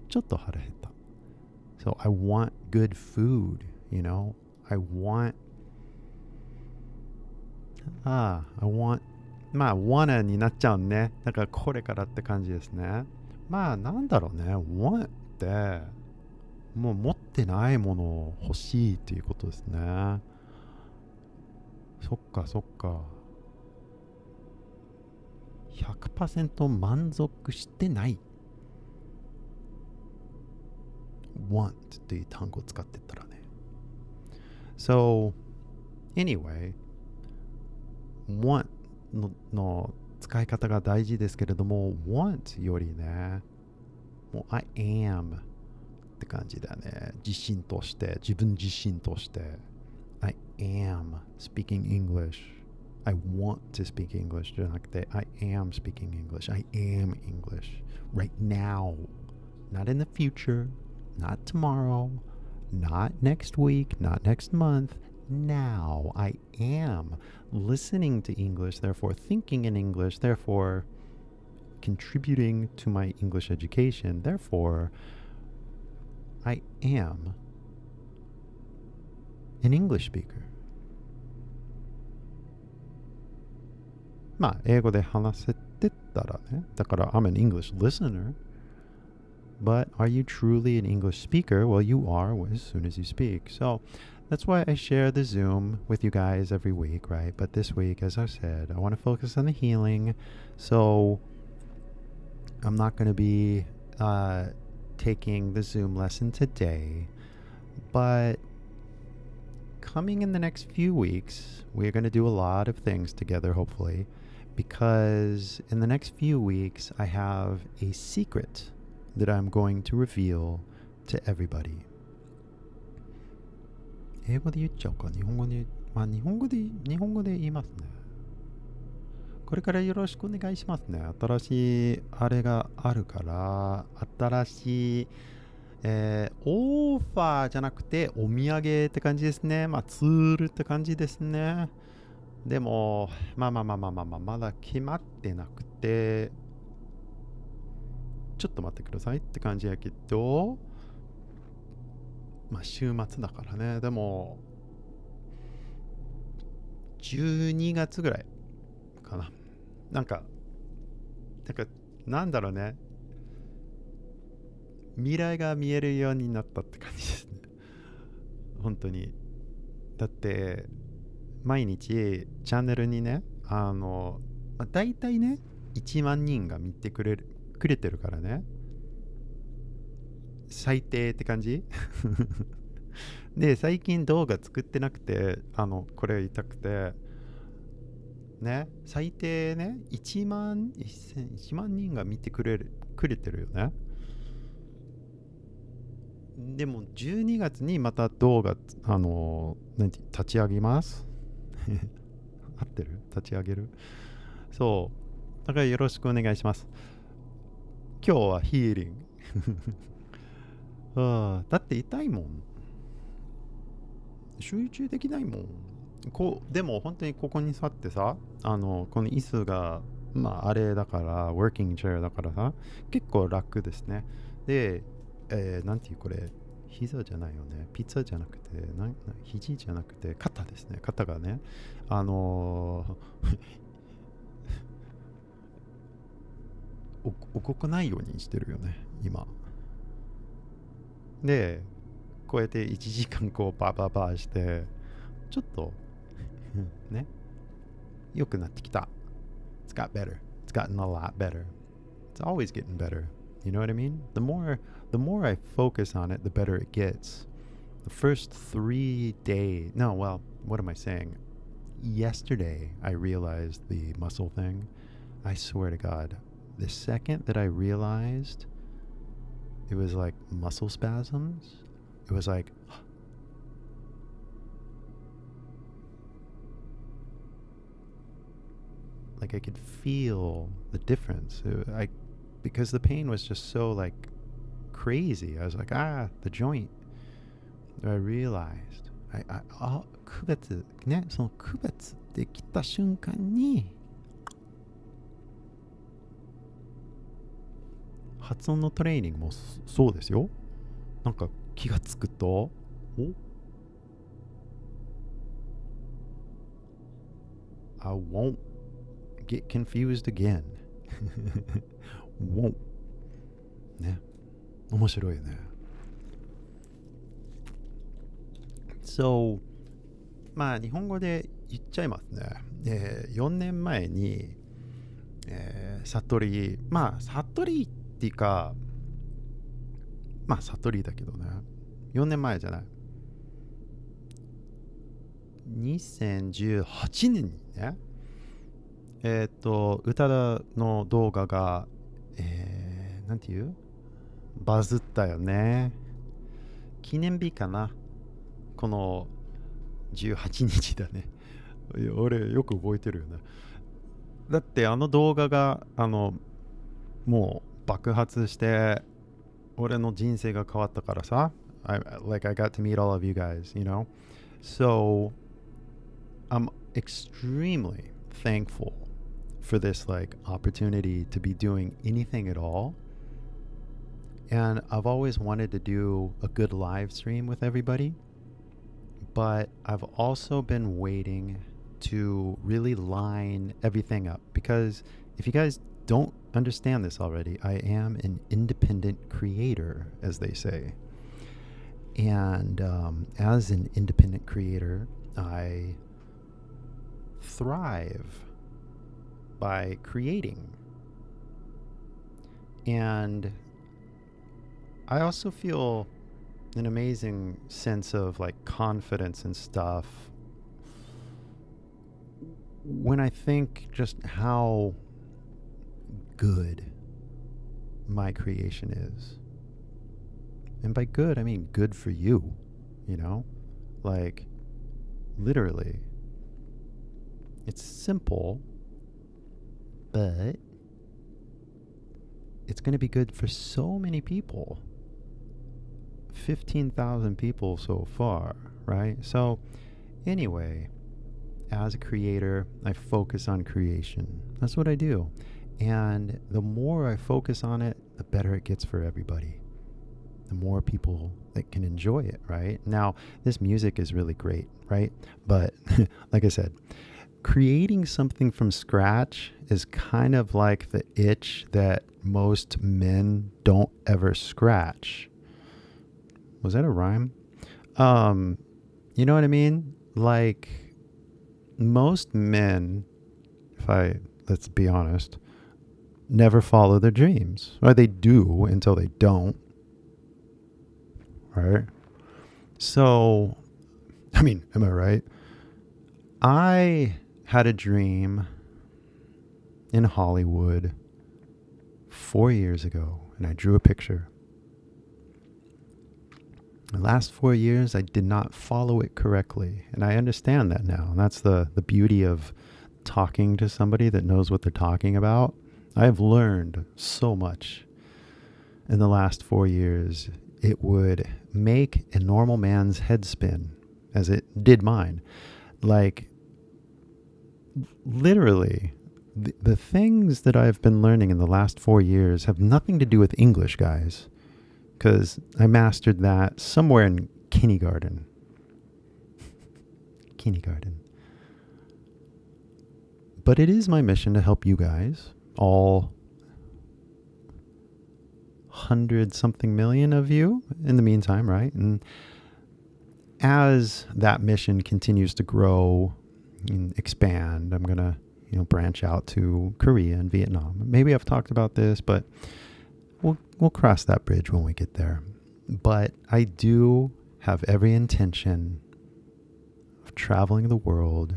ちょっと腹減った。So, I want good food, you know? I want まあ、wanna になっちゃうね。だからこれからって感じですね。まあ、なんだろうね。want って、もう持ってないものを欲しいっていうことですね。そっか。100% 満足してない。want っていう単語を使ってったらね。So, anyway, want の使い方が大事ですけれども、want よりね、もう I am って感じだね。自分自身として。I am speaking English. I want to speak English じゃなくて I am speaking English. I am English right now. Not in the future, not tomorrow, not next week, not next month. Now I am listening to English, therefore thinking in English, therefore contributing to my English education. Therefore, I am an English speaker. まあ、英語で話せてたらね。だから、I'm an English listener. But are you truly an English speaker? Well, you are as soon as you speak. So, that's why I share the Zoom with you guys every week, right? But this week, as I said, I want to focus on the healing. So, I'm not going to be taking the Zoom lesson today. But coming in the next few weeks, we're going to do a lot of things together, hopefully. Because in the next few weeks, I have a secret that I'm going to reveal to everybody. 英語で言っちゃおうか。日本語で言いますね。これからよろしくお願いしますね。新しいあれがあるから、新しい、オファーじゃなくてお土産って感じですね。まあツールって感じですね。でも、まだ決まってなくて、ちょっと待ってくださいって感じやけど、まあ週末だからね。でも、12月ぐらいかな。なんだろうね。未来が見えるようになったって感じですね。本当に。だって、毎日チャンネルにね、だいたいね、1万人が見てくれてるからね。最低って感じで、最近動画作ってなくて、これ言いたくて、ね、最低ね、1万人が見てくれてるよね。でも12月にまた動画立ち上げます合ってる？立ち上げる？そうだからよろしくお願いします。今日はヒーリングだって痛いもん、集中できないもん。でも本当にここに座ってさ、この椅子があれだから、ワーキングチェアだからさ、結構楽ですね。で、なんていうこれ、膝じゃないよね。ピッツァじゃなくて、肘じゃなくて、肩ですね。肩がね、動かないようにしてるよね、今。で、こうやって1時間こうバーして、ちょっとね、良くなってきた。It's got better. It's gotten a lot better. It's always getting better. You know what I mean? The more I focus on it, the better it gets. The first 3 days, no, well, what am I saying? Yesterday, I realized the muscle thing. I swear to God, the second that I realized it was like muscle spasms, it was like, like I could feel the difference. Because the pain was just so like crazy. I was like, the joint. I realized, 区別ね、その区別できた瞬間に発音のトレーニングもそうですよ。なんか気がつくと、I won't get confused again. won't. ね。面白いよね。So、日本語で言っちゃいますね。4年前に、悟り、悟りっていうか、悟りだけどね。4年前じゃない。2018年にね、歌の動画が、なんていうバズったよね。記念日かな。この18日だね。俺よく覚えてるよね。だってあの動画がもう爆発して俺の人生が変わったからさ。I got to meet all of you guys, you know? So I'm extremely thankful for this like opportunity to be doing anything at all. And I've always wanted to do a good live stream with everybody, but I've also been waiting to really line everything up, because if you guys don't understand this already, I am an independent creator, as they say. And as an independent creator, I thrive by creating. And I also feel an amazing sense of like confidence and stuff when I think just how good my creation is. And by good, I mean good for you, you know? Like, literally. It's simple, but it's going to be good for so many people. 15,000 people so far, right? So, anyway, as a creator, I focus on creation. That's what I do. And the more I focus on it, the better it gets for everybody. The more people that can enjoy it, right? Now, this music is really great, right? But like I said, creating something from scratch is kind of like the itch that most men don't ever scratch. Was that a rhyme? You know what I mean? Like, most men, let's be honest, never follow their dreams. Or they do until they don't. Right? So, I mean, am I right? I had a dream in Hollywood 4 years ago, and I drew a picture. The last 4 years, I did not follow it correctly. And I understand that now. And that's the beauty of talking to somebody that knows what they're talking about. I have learned so much in the last 4 years. It would make a normal man's head spin, as it did mine. Like, literally, the things that I've been learning in the last 4 years have nothing to do with English, guys. Because I mastered that somewhere in kindergarten. But it is my mission to help you guys, all 100-something million of you in the meantime, right? And as that mission continues to grow and expand, I'm going to, branch out to Korea and Vietnam. Maybe I've talked about this, but we'll cross that bridge when we get there. But I do have every intention of traveling the world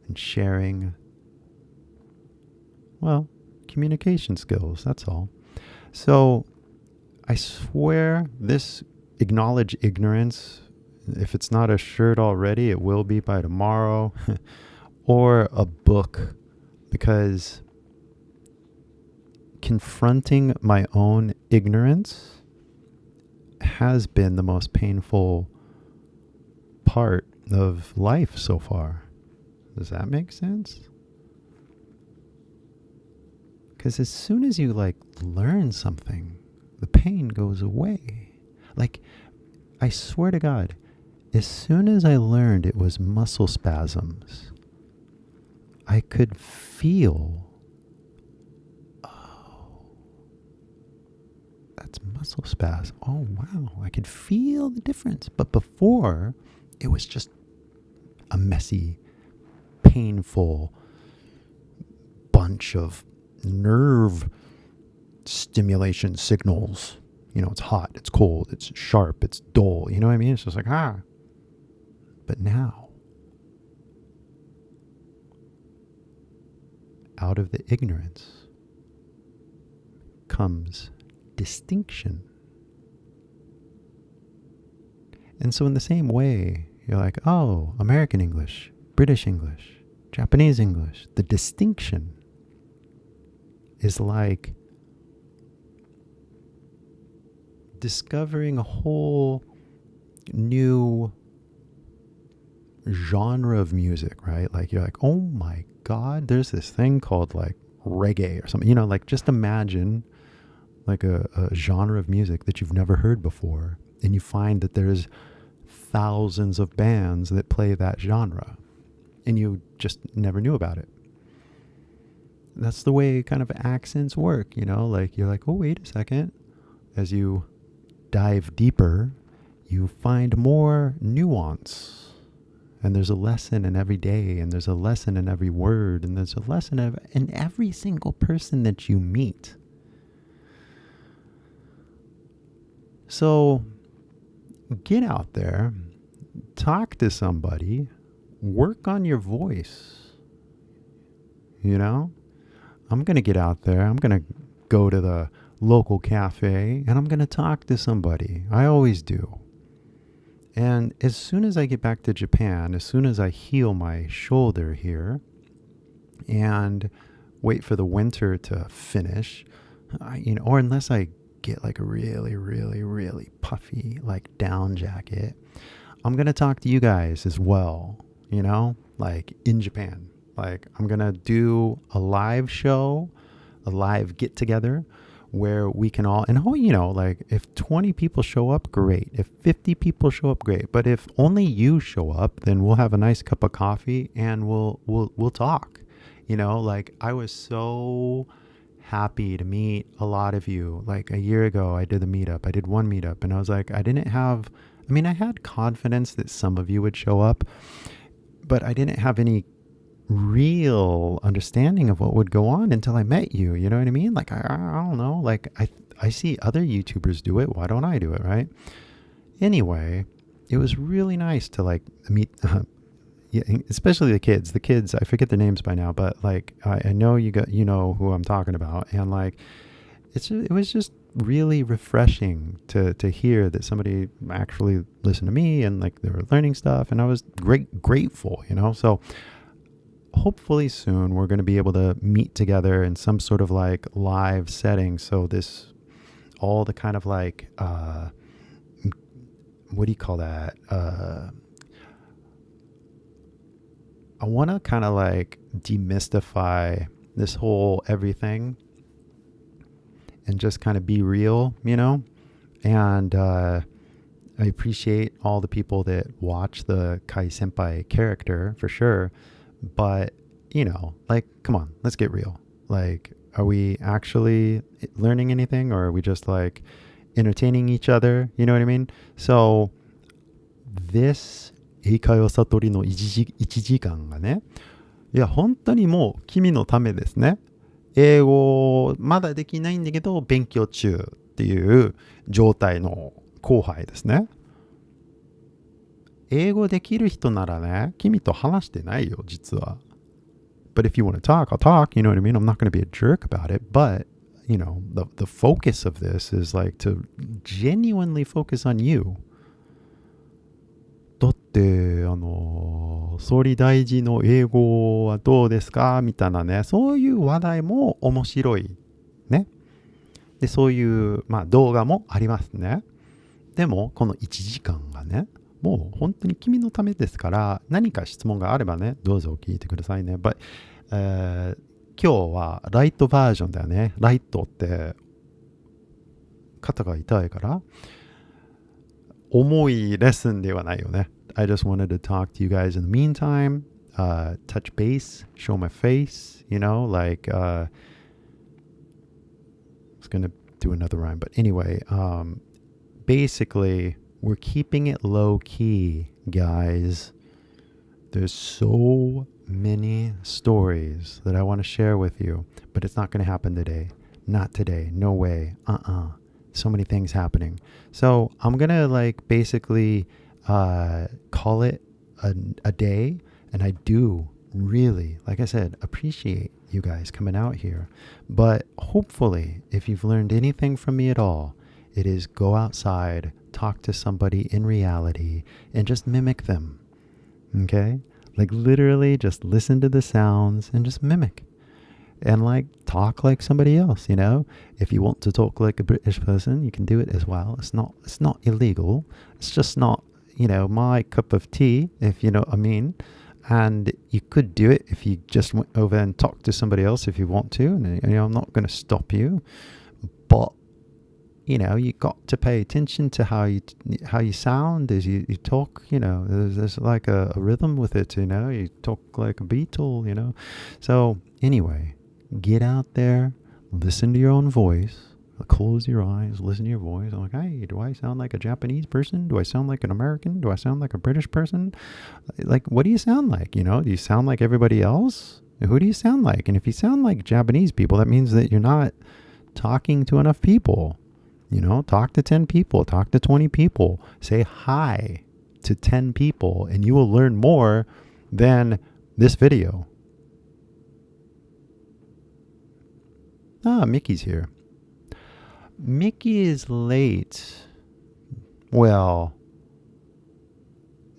and sharing, communication skills. That's all. So I swear this acknowledge ignorance, if it's not a shirt already, it will be by tomorrow, or a book, because confronting my own ignorance has been the most painful part of life so far. Does that make sense? Because as soon as you learn something, the pain goes away. I swear to God, as soon as I learned it was muscle spasms, I could feel, that's muscle spasm. Oh, wow. I could feel the difference. But before, it was just a messy, painful bunch of nerve stimulation signals. It's hot, it's cold, it's sharp, it's dull. You know what I mean? It's just But now, out of the ignorance comes distinction. And so in the same way, you're like, oh, American English, British English, Japanese English. The distinction is like discovering a whole new genre of music, right? You're like, oh my God, there's this thing called reggae or something. Just imagine a genre of music that you've never heard before, and you find that there's thousands of bands that play that genre, and you just never knew about it. That's the way kind of accents work, you're like, oh, wait a second. As you dive deeper, you find more nuance. And there's a lesson in every day, and there's a lesson in every word, and there's a lesson in every single person that you meet. So get out there, talk to somebody, work on your voice. I'm going to get out there. I'm going to go to the local cafe, and I'm going to talk to somebody. I always do. And as soon as I get back to Japan, as soon as I heal my shoulder here and wait for the winter to finish, or unless I get a really, really, really puffy down jacket, I'm going to talk to you guys as well, in Japan. I'm going to do a live show, a live get together where we can all, and if 20 people show up, great. If 50 people show up, great. But if only you show up, then we'll have a nice cup of coffee and we'll talk. I was so happy to meet a lot of you. A year ago, I did one meetup, and I was I had confidence that some of you would show up, but I didn't have any real understanding of what would go on until I met you. You know what I mean? I don't know. I see other YouTubers do it. Why don't I do it, right? Anyway, it was really nice to meet, especially the kids. The kids, I forget their names by now, but I know you know who I'm talking about, and it was just really refreshing to hear that somebody actually listened to me and like they were learning stuff, and I was grateful, you know. So hopefully soon we're going to be able to meet together in some sort of like live setting. So this all the kind of like what do you call that? I want to kind of like demystify this whole everything and just kind of be real, you know? And I appreciate all the people that watch the Kai Senpai character for sure. But, you know, like, come on, let's get real. Like, are we actually learning anything, or are we just like entertaining each other? You know what I mean? So, this 英会話悟りの1時間がね、いや、本当にもう君のためですね。英語まだできないんだけど勉強中っていう状態の後輩ですね。英語できる人ならね、君と話してないよ、実は。But if you want to talk, I'll talk, you know what I mean? I'm not going to be a jerk about it, but, you know, the focus of this is like to genuinely focus on you. だって総理大臣の英語はどうですかみたいなね、そういう話題も面白いね。で、そういう動画もありますね。でもこの1時間がね、もう本当に君のためですから、何か質問があればね、どうぞ聞いてくださいね。But、今日はライトバージョンだよね。ライトって肩が痛いから重いレッスンではないよね。I just wanted to talk to you guys in the meantime, touch base, show my face, you know, like, I was going to do another rhyme, but anyway, basically, we're keeping it low key, guys. There's so many stories that I want to share with you, but it's not going to happen today. Not today. No way. So many things happening. So I'm going to like basically call it a day. And I do really, like I said, appreciate you guys coming out here. But hopefully, if you've learned anything from me at all, it is go outside, talk to somebody in reality, and just mimic them. Okay? Like literally just listen to the sounds and just mimic. And like talk like somebody else, you know. If you want to talk like a British person, you can do it as well. It's not illegal. It's just not, you know, my cup of tea, if you know what I mean. And you could do it if you just went over and talked to somebody else if you want to. And you know, I'm not going to stop you, but you know, you got to pay attention to how you sound as you talk. You know, there's like a rhythm with it. You know, you talk like a Beatle. You know, so anyway. Get out there, listen to your own voice, close your eyes, listen to your voice. I'm like, hey, do I sound like a Japanese person? Do I sound like an American? Do I sound like a British person? Like, what do you sound like? You know, do you sound like everybody else? Who do you sound like? And if you sound like Japanese people, that means that you're not talking to enough people. You know, talk to 10 people, talk to 20 people, say hi to 10 people, and you will learn more than this video. Mickey's here. Mickey is late. Well,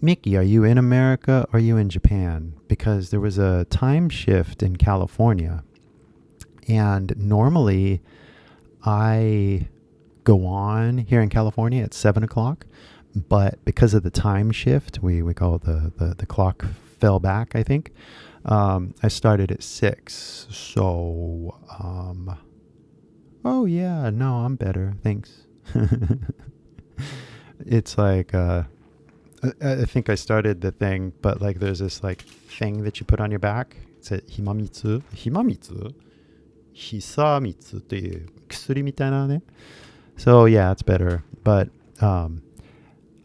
Mickey, are you in America or are you in Japan? Because there was a time shift in California. And normally I go on here in California at 7 o'clock. But because of the time shift, we call it the clock fell back, I think. I started at 6, so, oh yeah, no, I'm better, thanks. It's like, I think I started the thing, but like there's this like thing that you put on your back. It's a himamitsu? Hisamitsu っていう薬みたいなね. So yeah, it's better, but,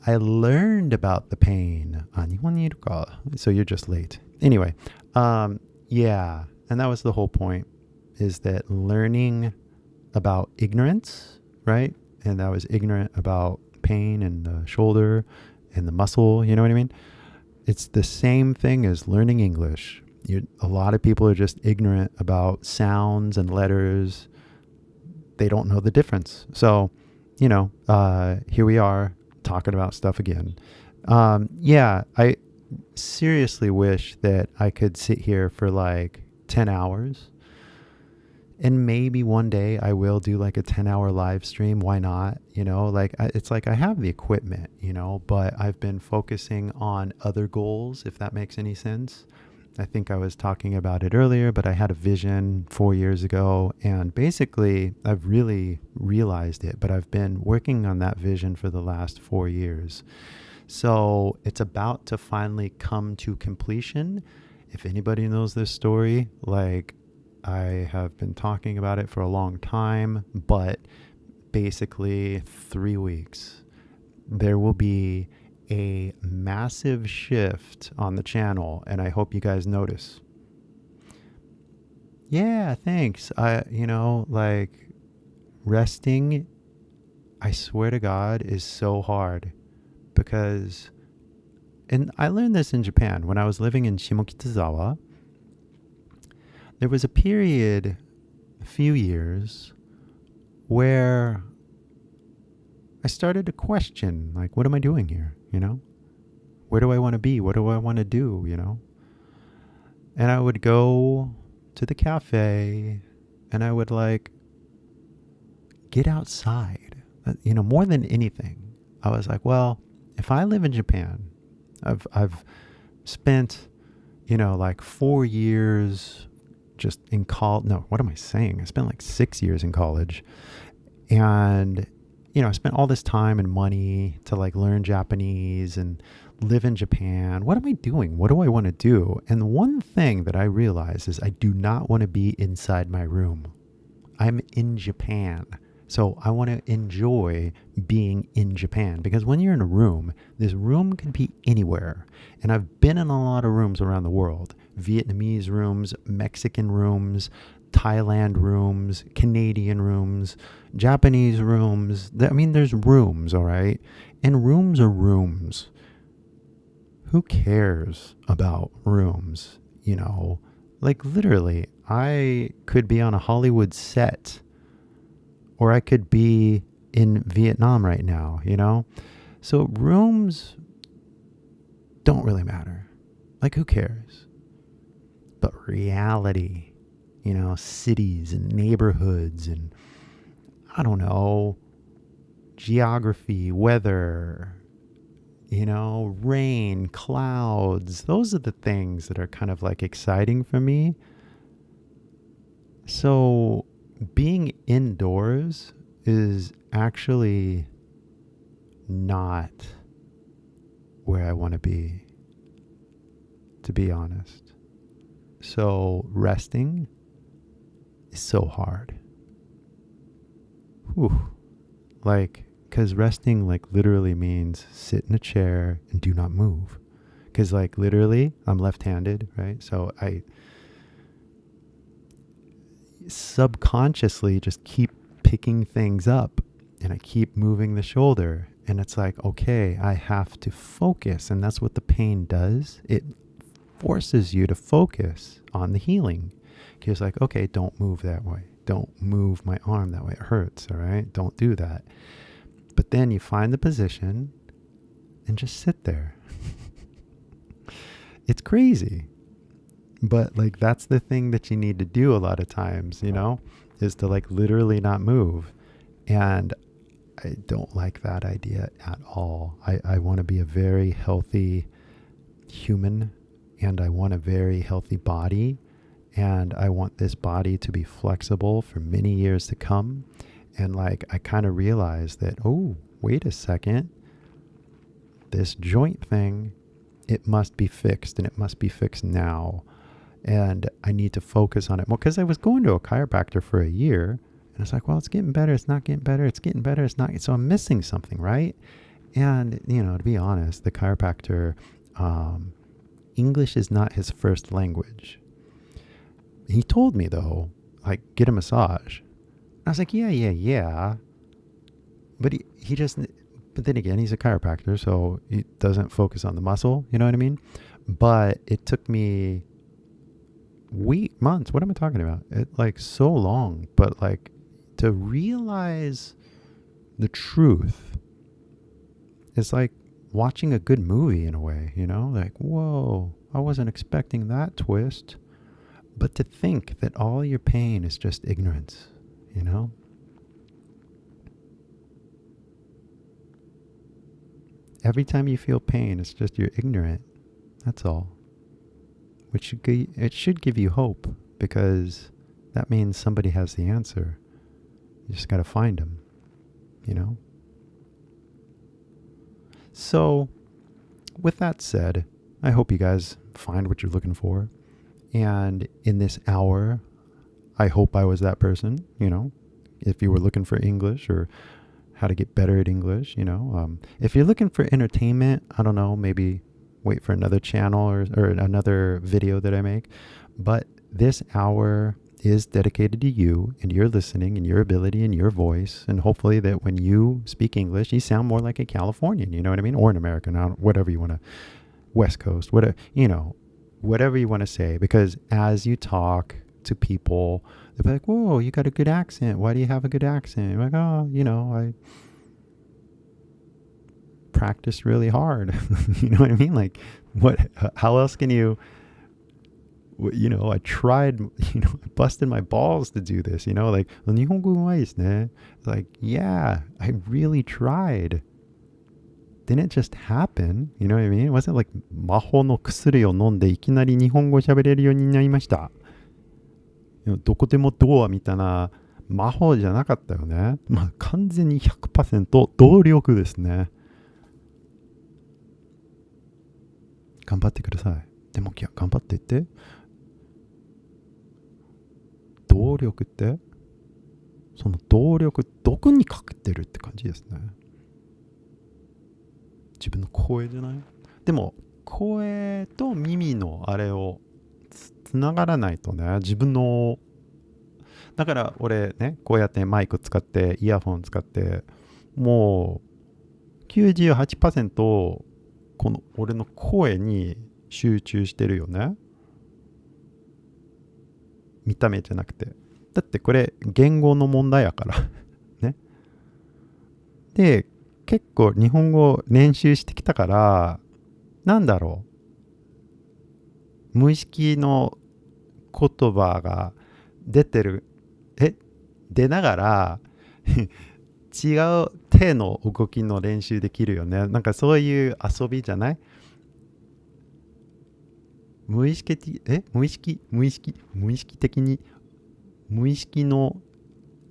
I learned about the pain. 日本にいるか. So you're just late. Anyway, yeah, and that was the whole point, is that learning about ignorance, right? And I was ignorant about pain and the shoulder and the muscle, you know what I mean? It's the same thing as learning English. A lot of people are just ignorant about sounds and letters. they don't know the difference. So, here we are talking about stuff again. I seriously wish that I could sit here for like 10 hours. And maybe one day I will do like a 10-hour live stream. Why not? It's like I have the equipment, but I've been focusing on other goals, if that makes any sense. I think I was talking about it earlier, but I had a vision 4 years ago, and basically I've really realized it, but I've been working on that vision for the last 4 years. So it's about to finally come to completion. If anybody knows this story, like, I have been talking about it for a long time, but basically 3 weeks, there will be a massive shift on the channel, and I hope you guys notice. Yeah, thanks. Resting, I swear to God, is so hard because, and I learned this in Japan when I was living in Shimokitazawa. There was a period, a few years, where I started to question, like, what am I doing here? Where do I want to be? What do I want to do? And I would go to the cafe and I would like get outside, more than anything. I was like, well, if I live in Japan, I've spent, like 4 years just in college. No, what am I saying? I spent like 6 years in college, and I spent all this time and money to like learn Japanese and live in Japan. What am I doing? What do I want to do? And the one thing that I realized is I do not want to be inside my room. I'm in Japan. So I want to enjoy being in Japan, because when you're in a room, this room can be anywhere. And I've been in a lot of rooms around the world. Vietnamese rooms, Mexican rooms, Thailand rooms, Canadian rooms, Japanese rooms. There's rooms, all right? And rooms are rooms. Who cares about rooms? Like literally, I could be on a Hollywood set, or I could be in Vietnam right now, So rooms don't really matter. Like, who cares? But reality, cities and neighborhoods and, I don't know, geography, weather, rain, clouds. Those are the things that are kind of like exciting for me. So being indoors is actually not where I want to be honest. So resting is so hard. Whew. Because resting literally means sit in a chair and do not move. Because literally I'm left-handed, right? So I subconsciously just keep picking things up and I keep moving the shoulder. And it's like, okay, I have to focus. And that's what the pain does. It forces you to focus on the healing. It's like, okay, don't move that way. Don't move my arm that way. It hurts, all right? Don't do that. But then you find the position and just sit there. It's crazy. But that's the thing that you need to do a lot of times, is to literally not move. And I don't like that idea at all. I want to be a very healthy human, and I want a very healthy body, and I want this body to be flexible for many years to come. And I kind of realized that, oh, wait a second, this joint thing, it must be fixed, and it must be fixed now. And I need to focus on it more, because I was going to a chiropractor for a year, and it's like, well, it's getting better, it's not getting better, it's getting better, it's not. So I'm missing something, right? And, to be honest, the chiropractor, English is not his first language. He told me, though, get a massage. I was like, yeah. But he just, but then again, he's a chiropractor, so he doesn't focus on the muscle, you know what I mean? But it took me months. What am I talking about? It so long, but to realize the truth is like watching a good movie in a way, you know? Like, whoa, I wasn't expecting that twist. But to think that all your pain is just ignorance, you know? Every time you feel pain, it's just you're ignorant. That's all. It should give you hope, because that means somebody has the answer. You just got to find them, you know? So, with that said, I hope you guys find what you're looking for. And in this hour, I hope I was that person, you know? If you were looking for English or how to get better at English, you know? If you're looking for entertainment, I don't know, maybe wait for another channel or another video that I make. But this hour is dedicated to you and your listening and your ability and your voice. And hopefully that when you speak English, you sound more like a Californian, you know what I mean? Or an American, whatever you want to, West Coast, whatever, you know, whatever you want to say. Because as you talk to people, they'll be like, whoa, you got a good accent. Why do you have a good accent? You're like, oh, you know, I practice really hard. You know what I mean? Like, how else can you know, I tried, you know, I busted my balls to do this, you know, like, 日本語うまいですね. It's like, yeah, I really tried. Didn't it just happen? You know what I mean? It wasn't like 魔法の薬を飲んでいきなり日本語喋れるようになりました。どこでもドアみたいな魔法じゃなかったよね。まあ完全に 100% 努力ですね。頑張ってください。でも頑張ってって。動力って、その動力どこにかけてるって感じですね。自分の声じゃない？でも声と耳のあれをつながらないとね、自分の、だから俺ね、こうやってマイク使ってイヤホン使ってもう 98% この俺の声に集中してるよね。見た目じゃなくて。だってこれ言語の問題やからね。で、結構日本語練習してきたから、なんだろう。無意識の言葉が出ながら違う手の動きの練習できるよね。なんかそういう遊びじゃない？無意識的に無意識の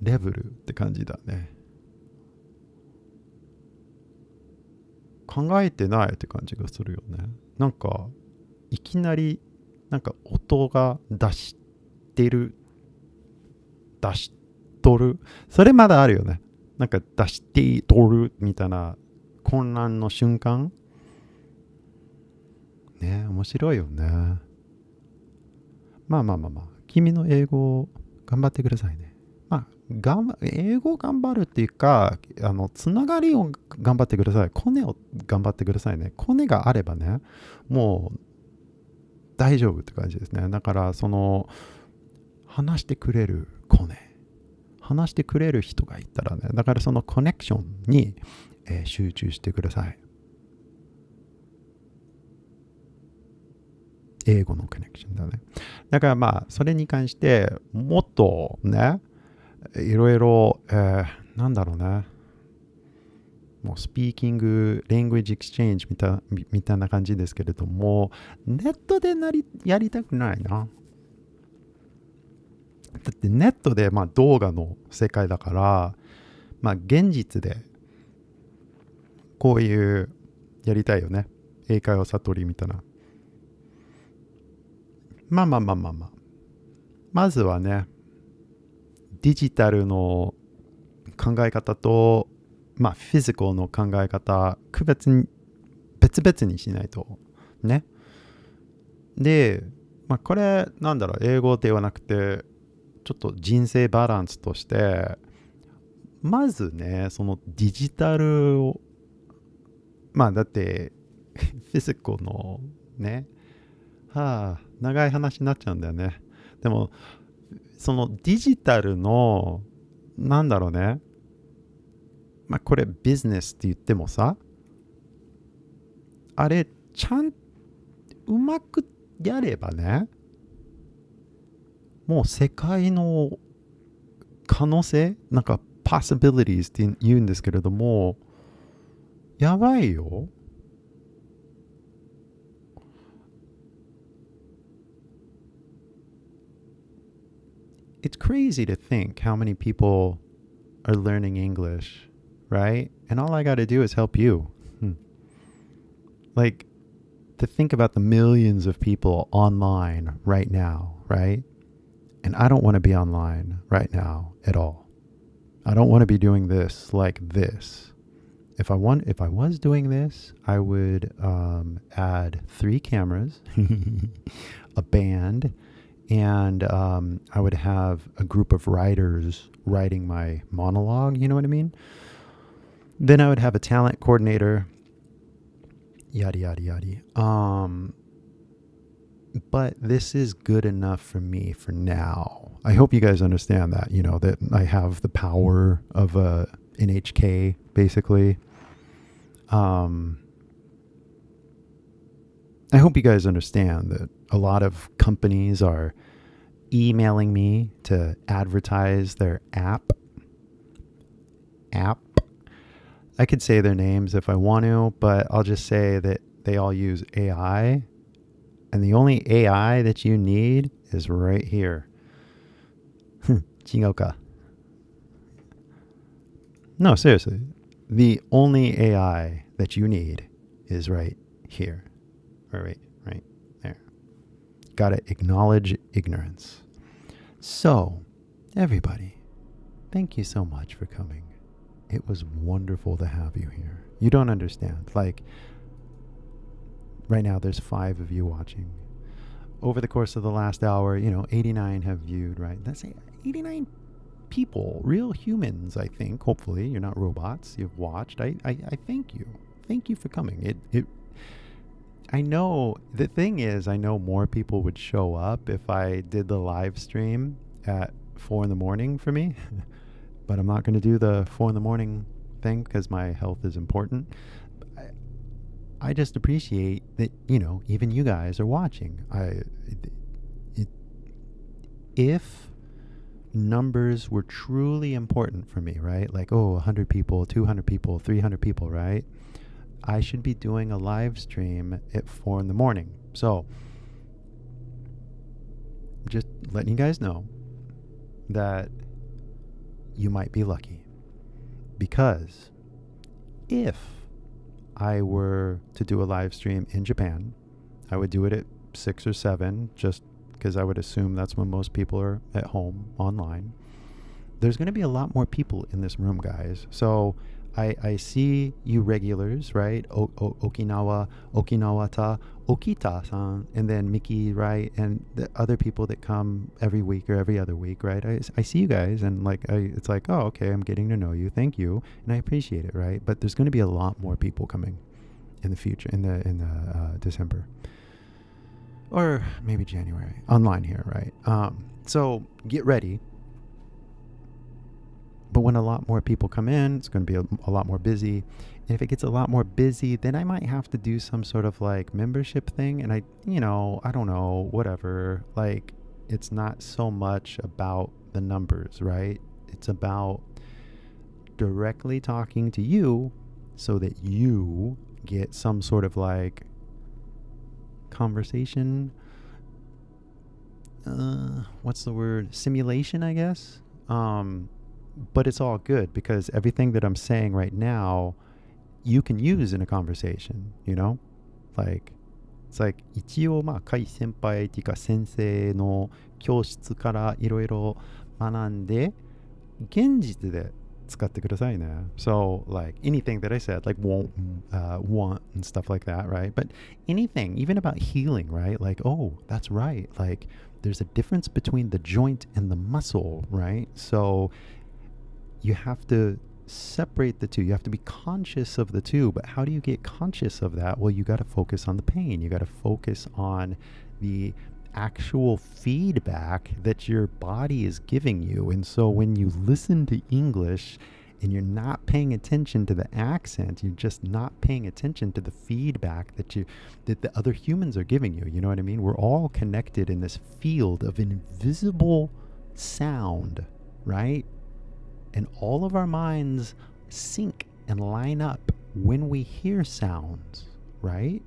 レベルって感じだね。考えてないって感じがするよね。なんかいきなりなんか音が出しとる、それまだあるよね。なんか出してとるみたいな混乱の瞬間ね。面白いよね。まあ君の英語頑張ってくださいね。まあ英語頑張るっていうか、つながりを頑張ってください。コネを頑張ってくださいね。コネがあればね、もう大丈夫って感じですね。だからその話してくれるコネ、話してくれる人がいたらね、だからそのコネクションに、集中してください。英語のコネクションだね。だからまあそれに関してもっとね、いろいろ、なんだろうね、もうスピーキング、ラングエージエクスチェンジみたいな感じですけれども、ネットでやりたくないな。だってネットでまあ動画の世界だから、まあ現実でこういうやりたいよね。英会話悟りみたいな。まあ。まずはね、デジタルの考え方と、まあフィジカルの考え方、別々にしないとね。で、まあこれなんだろう、英語ではなくて、ちょっと人生バランスとして、まずね、そのデジタルを、まあだってフィジカルのね、長い話になっちゃうんだよね。でもそのデジタルのなんだろうね。まあこれビジネスって言ってもさ、あれちゃんうまくやればね、もう世界の可能性、なんか possibilities って言うんですけれども、やばいよ。It's crazy to think how many people are learning English, right? And all I got to do is help you. Like, to think about the millions of people online right now, right? And I don't want to be online right now at all. I don't want to be doing this like this. If I was doing this, I would add 3 cameras, a band, and I would have a group of writers writing my monologue, you know what I mean? Then I would have a talent coordinator, yada, yada, yada. But this is good enough for me for now. I hope you guys understand that, that I have the power of a NHK, basically. I hope you guys understand that a lot of companies are emailing me to advertise their app. I could say their names if I want to, but I'll just say that they all use AI. And the only AI that you need is right here. 違うか? No, seriously. The only AI that you need is right here. Right there. Gotta acknowledge ignorance. So, everybody, thank you so much for coming. It was wonderful to have you here. You don't understand. Like, right now there's 5 of you watching. Over the course of the last hour, 89 have viewed, right? That's 89 people, real humans, I think. Hopefully, you're not robots. You've watched. I thank you. Thank you for coming. I know, the thing is, I know more people would show up if I did the live stream at 4 in the morning for me. But I'm not going to do the 4 in the morning thing because my health is important. I just appreciate that, even you guys are watching. If numbers were truly important for me, right? Like, 100 people, 200 people, 300 people, right? I should be doing a live stream at 4 in the morning. So, just letting you guys know that you might be lucky. Because if I were to do a live stream in Japan, I would do it at 6 or 7, just because I would assume that's when most people are at home online. There's going to be a lot more people in this room, guys. So I see you regulars, right? Okinawa ta, Okita-san, and then Miki, right? And the other people that come every week or every other week, right? I see you guys, and it's like, oh, okay, I'm getting to know you. Thank you, and I appreciate it, right? But there's going to be a lot more people coming in the future, in the December or maybe January online here, right? So get ready. But when a lot more people come in, it's going to be a lot more busy. And if it gets a lot more busy, then I might have to do some sort of like membership thing. And I don't know, whatever. Like, it's not so much about the numbers, right? It's about directly talking to you so that you get some sort of like conversation. What's the word? Simulation, I guess. But it's all good because everything that I'm saying right now, you can use in a conversation, Like, it's like, 一応海先輩っていうか先生の教室からいろいろ学んで、現実で使ってくださいね. So, like, anything that I said, like, want and stuff like that, right? But anything, even about healing, right? Like, oh, that's right. Like, there's a difference between the joint and the muscle, right? So, you have to separate the two. You have to be conscious of the two. But how do you get conscious of that? Well, you got to focus on the pain. You got to focus on the actual feedback that your body is giving you. And so when you listen to English and you're not paying attention to the accent, you're just not paying attention to the feedback that the other humans are giving you. You know what I mean? We're all connected in this field of invisible sound, right? And all of our minds sync and line up when we hear sounds, right?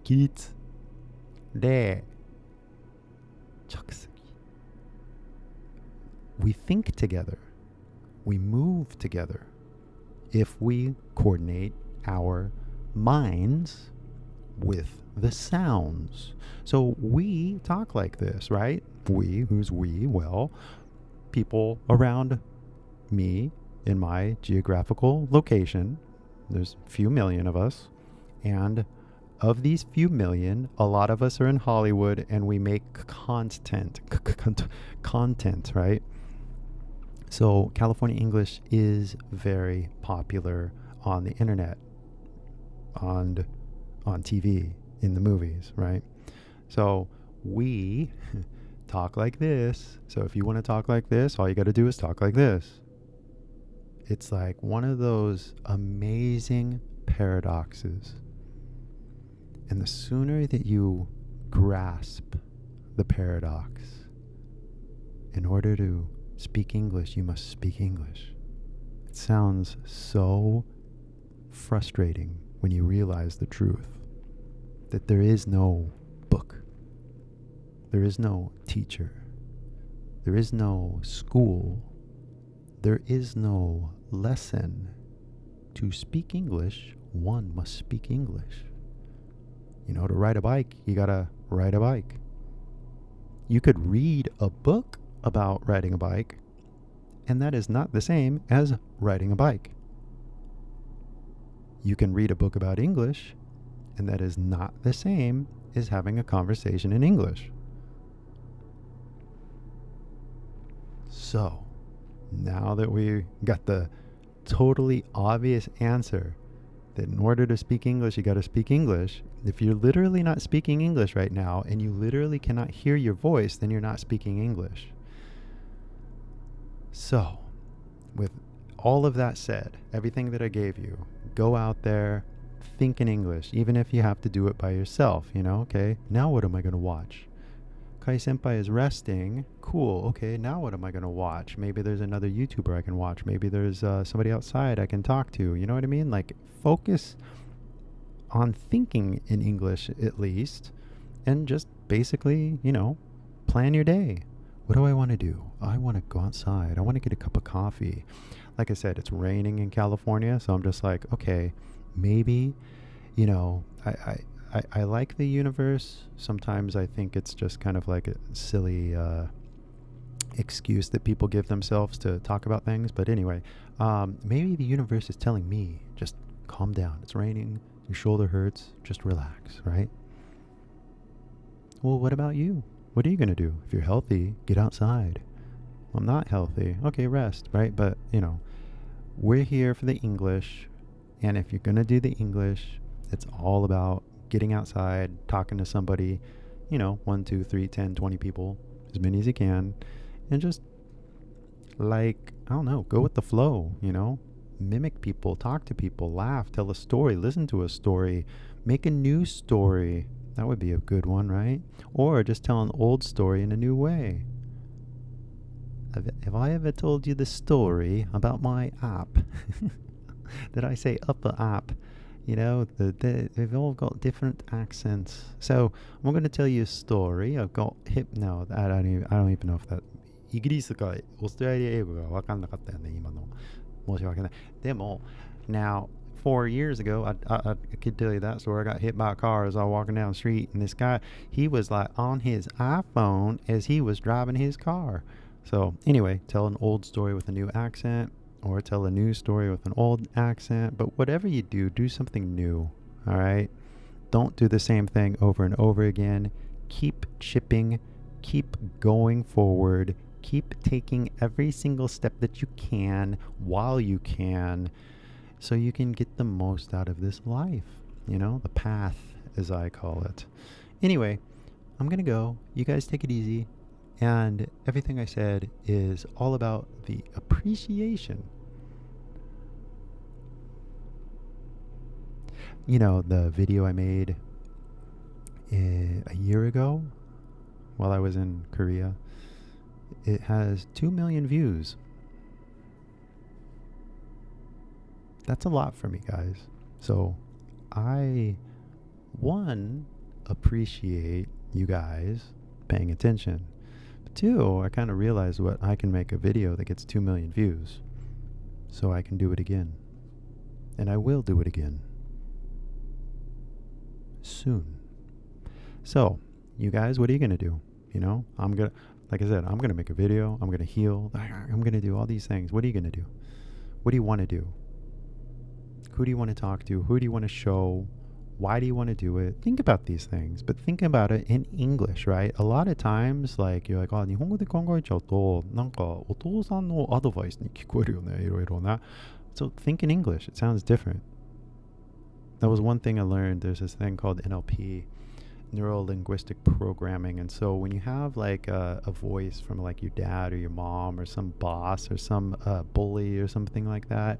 Kit, de, chaksugi. We think together. We move together if we coordinate our minds with the sounds. So we talk like this, right? We, who's we? Well, people around me in my geographical location. There's a few million of us, and of these few million, a lot of us are in Hollywood and we make content, right? So California English is very popular on the internet, on TV, in the movies, right? So we talk like this. So if you want to talk like this, all you got to do is talk like this. It's like one of those amazing paradoxes. And the sooner that you grasp the paradox, in order to speak English, you must speak English. It sounds so frustrating when you realize the truth, that there is no book, there is no teacher, there is no school, there is no lesson. To speak English, one must speak English. You know, to ride a bike, you gotta ride a bike. You could read a book about riding a bike, and that is not the same as riding a bike. You can read a book about English, and that is not the same as having a conversation in English. So, now that we got the totally obvious answer that in order to speak English, you got to speak English. If you're literally not speaking English right now and you literally cannot hear your voice, then you're not speaking English. So, with all of that said, everything that I gave you, go out there, think in English, even if you have to do it by yourself, you know, okay? Now what am I going to watch? Kai Senpai is resting. Cool. Okay, now what am I going to watch? Maybe there's another YouTuber I can watch. Maybe there's somebody outside I can talk to. You know what I mean? Like, focus on thinking in English at least, and just basically, you know, plan your day. What do I want to do? I want to go outside. I want to get a cup of coffee. Like I said, it's raining in California, so I'm just like, okay, maybe, you know, I like the universe. Sometimes I think it's just kind of like a silly excuse that people give themselves to talk about things. But anyway, maybe the universe is telling me, just calm down. It's raining. Your shoulder hurts. Just relax, right? Well, what about you? What are you going to do? If you're healthy, get outside. I'm not healthy. Okay, rest, right? But, you know, we're here for the English. And if you're going to do the English, it's all about getting outside, talking to somebody, you know, 1, 2, 3, 10, 20 people, as many as you can. And just, like, I don't know, go with the flow, you know? Mimic people, talk to people, laugh, tell a story, listen to a story, make a new story. That would be a good one, right? Or just tell an old story in a new way. Have I ever told you the story about my app? Did I say upper app? You know, they've all got different accents. So I'm going to tell you a story. I've got no, I don't even know if that イギリスかオーストラリア英語が分かんなかったよね、今の。申し訳ない。でも、now, 4 years ago, I could tell you that story. I got hit by a car as I was walking down the street, and this guy, he was like on his iPhone as he was driving his car. So anyway, tell an old story with a new accent, or tell a new story with an old accent. But whatever you do, do something new, all right? Don't do the same thing over and over again. Keep chipping, keep going forward, keep taking every single step that you can while you can, so you can get the most out of this life, you know, the path, as I call it. Anyway, I'm going to go. You guys take it easy. And everything I said is all about the appreciation. You know, the video I made a year ago while I was in Korea, it has 2 million views. That's a lot for me, guys. So I, one, appreciate you guys paying attention. But two, I kind of realized what I can make a video that gets 2 million views. So I can do it again. And I will do it again. Soon. So, you guys, what are you going to do? You know, like I said, I'm going to make a video. I'm going to heal. I'm going to do all these things. What are you going to do? What do you want to do? Who do you want to talk to? Who do you want to show? Why do you want to do it? Think about these things, but think about it in English, right? A lot of times, like, you're like, 日本語で考えちゃうと、なんか、お父さんのアドバイスに聞こえるよね、いろいろな。So think in English. It sounds different. That was one thing I learned. There's this thing called NLP, neuro linguistic programming. And so when you have like a voice from like your dad or your mom or some boss or some bully or something like that,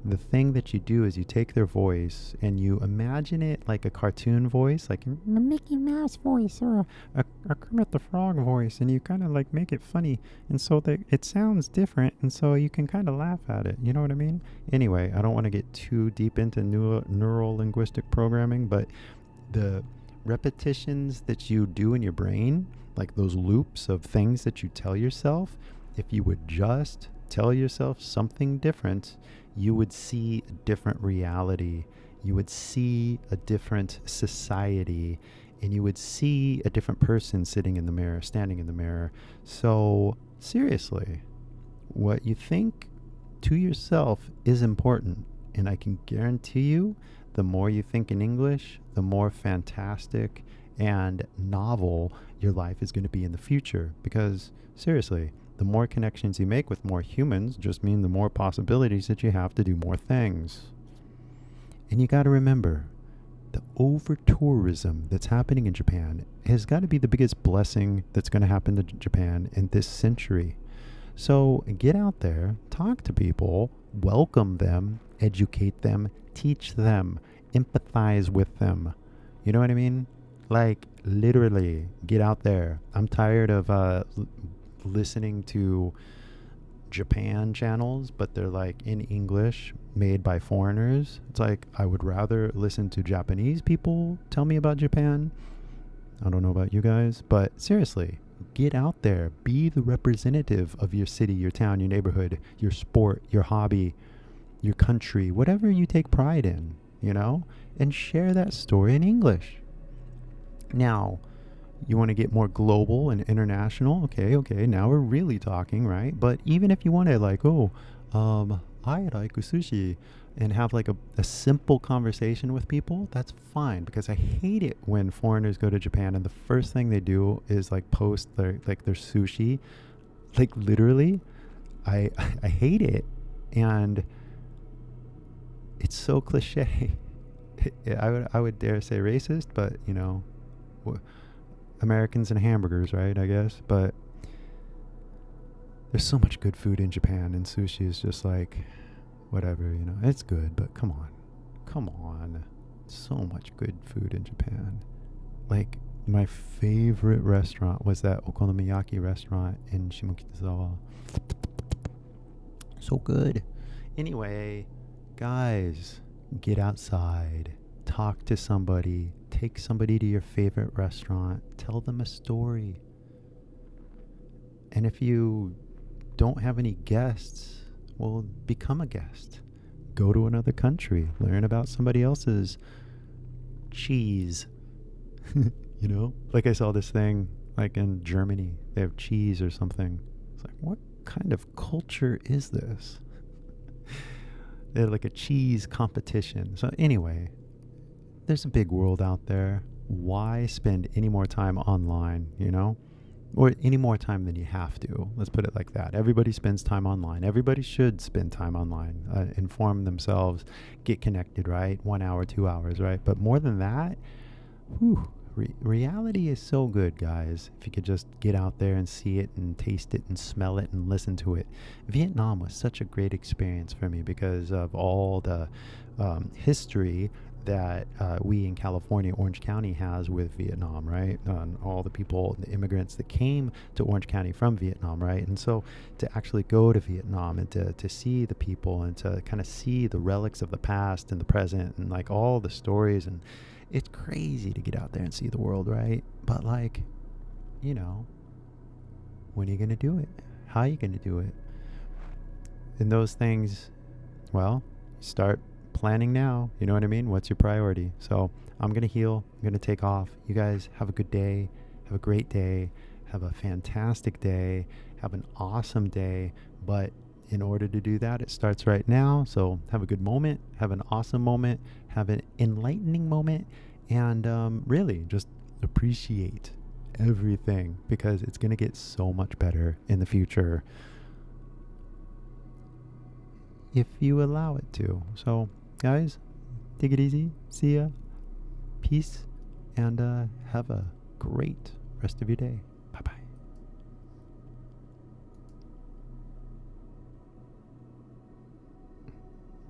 the thing that you do is you take their voice and you imagine it like a cartoon voice, like a Mickey Mouse voice or a Kermit the Frog voice, and you kind of like make it funny, and so that it sounds different, and so you can kind of laugh at it. You know what I mean? Anyway, I don't want to get too deep into neural linguistic programming, but the repetitions that you do in your brain, like those loops of things that you tell yourself, if you would just tell yourself something different, you would see a different reality. You would see a different society, and you would see a different person sitting in the mirror, standing in the mirror. So seriously, what you think to yourself is important. And I can guarantee you, the more you think in English, the more fantastic and novel your life is going to be in the future. Because seriously, the more connections you make with more humans just mean the more possibilities that you have to do more things. And you got to remember, the over-tourism that's happening in Japan has got to be the biggest blessing that's going to happen to Japan in this century. So get out there, talk to people, welcome them, educate them, teach them, empathize with them. You know what I mean? Like, literally, get out there. I'm tired of listening to Japan channels, but they're like in English, made by foreigners. It's like, I would rather listen to Japanese people tell me about Japan. I don't know about you guys, but seriously, get out there. Be the representative of your city, your town, your neighborhood, your sport, your hobby, your country, whatever you take pride in, you know, and share that story in English. Now, you want to get more global and international? Okay, now we're really talking, right? But even if you want to like, I like sushi, and have like a simple conversation with people, that's fine, because I hate it when foreigners go to Japan and the first thing they do is like post their sushi. Like, literally, I hate it, and it's so cliche. I would dare say racist, but you know, Americans and hamburgers, right? I guess. But there's so much good food in Japan, and sushi is just like, whatever, you know. It's good, but come on. So much good food in Japan. Like, my favorite restaurant was that okonomiyaki restaurant in Shimokitazawa. So good. Anyway, guys, get outside. Talk to somebody. Take somebody to your favorite restaurant. Tell them a story. And if you don't have any guests, well, become a guest. Go to another country. Learn about somebody else's cheese. You know? Like, I saw this thing, like in Germany. They have cheese or something. It's like, what kind of culture is this? They had like a cheese competition. So anyway, there's a big world out there. Why spend any more time online, you know? Or any more time than you have to. Let's put it like that. Everybody spends time online. Everybody should spend time online. Inform themselves. Get connected, right? 1 hour, 2 hours, right? But more than that, Reality is so good, guys. If you could just get out there and see it and taste it and smell it and listen to it. Vietnam was such a great experience for me because of all the history that we in California, Orange County has with Vietnam, right? All the people, the immigrants that came to Orange County from Vietnam, right? And so to actually go to Vietnam and to see the people and to kind of see the relics of the past and the present and like all the stories, and it's crazy to get out there and see the world, right? But like, you know, when are you going to do it? How are you going to do it? And those things, well, start planning now. You know what I mean? What's your priority? So I'm going to heal. I'm going to take off. You guys have a good day. Have a great day. Have a fantastic day. Have an awesome day. But in order to do that, it starts right now. So have a good moment. Have an awesome moment. Have an enlightening moment. And really just appreciate everything because it's going to get so much better in the future if you allow it to. So guys, take it easy. See ya. Peace. And have a great rest of your day.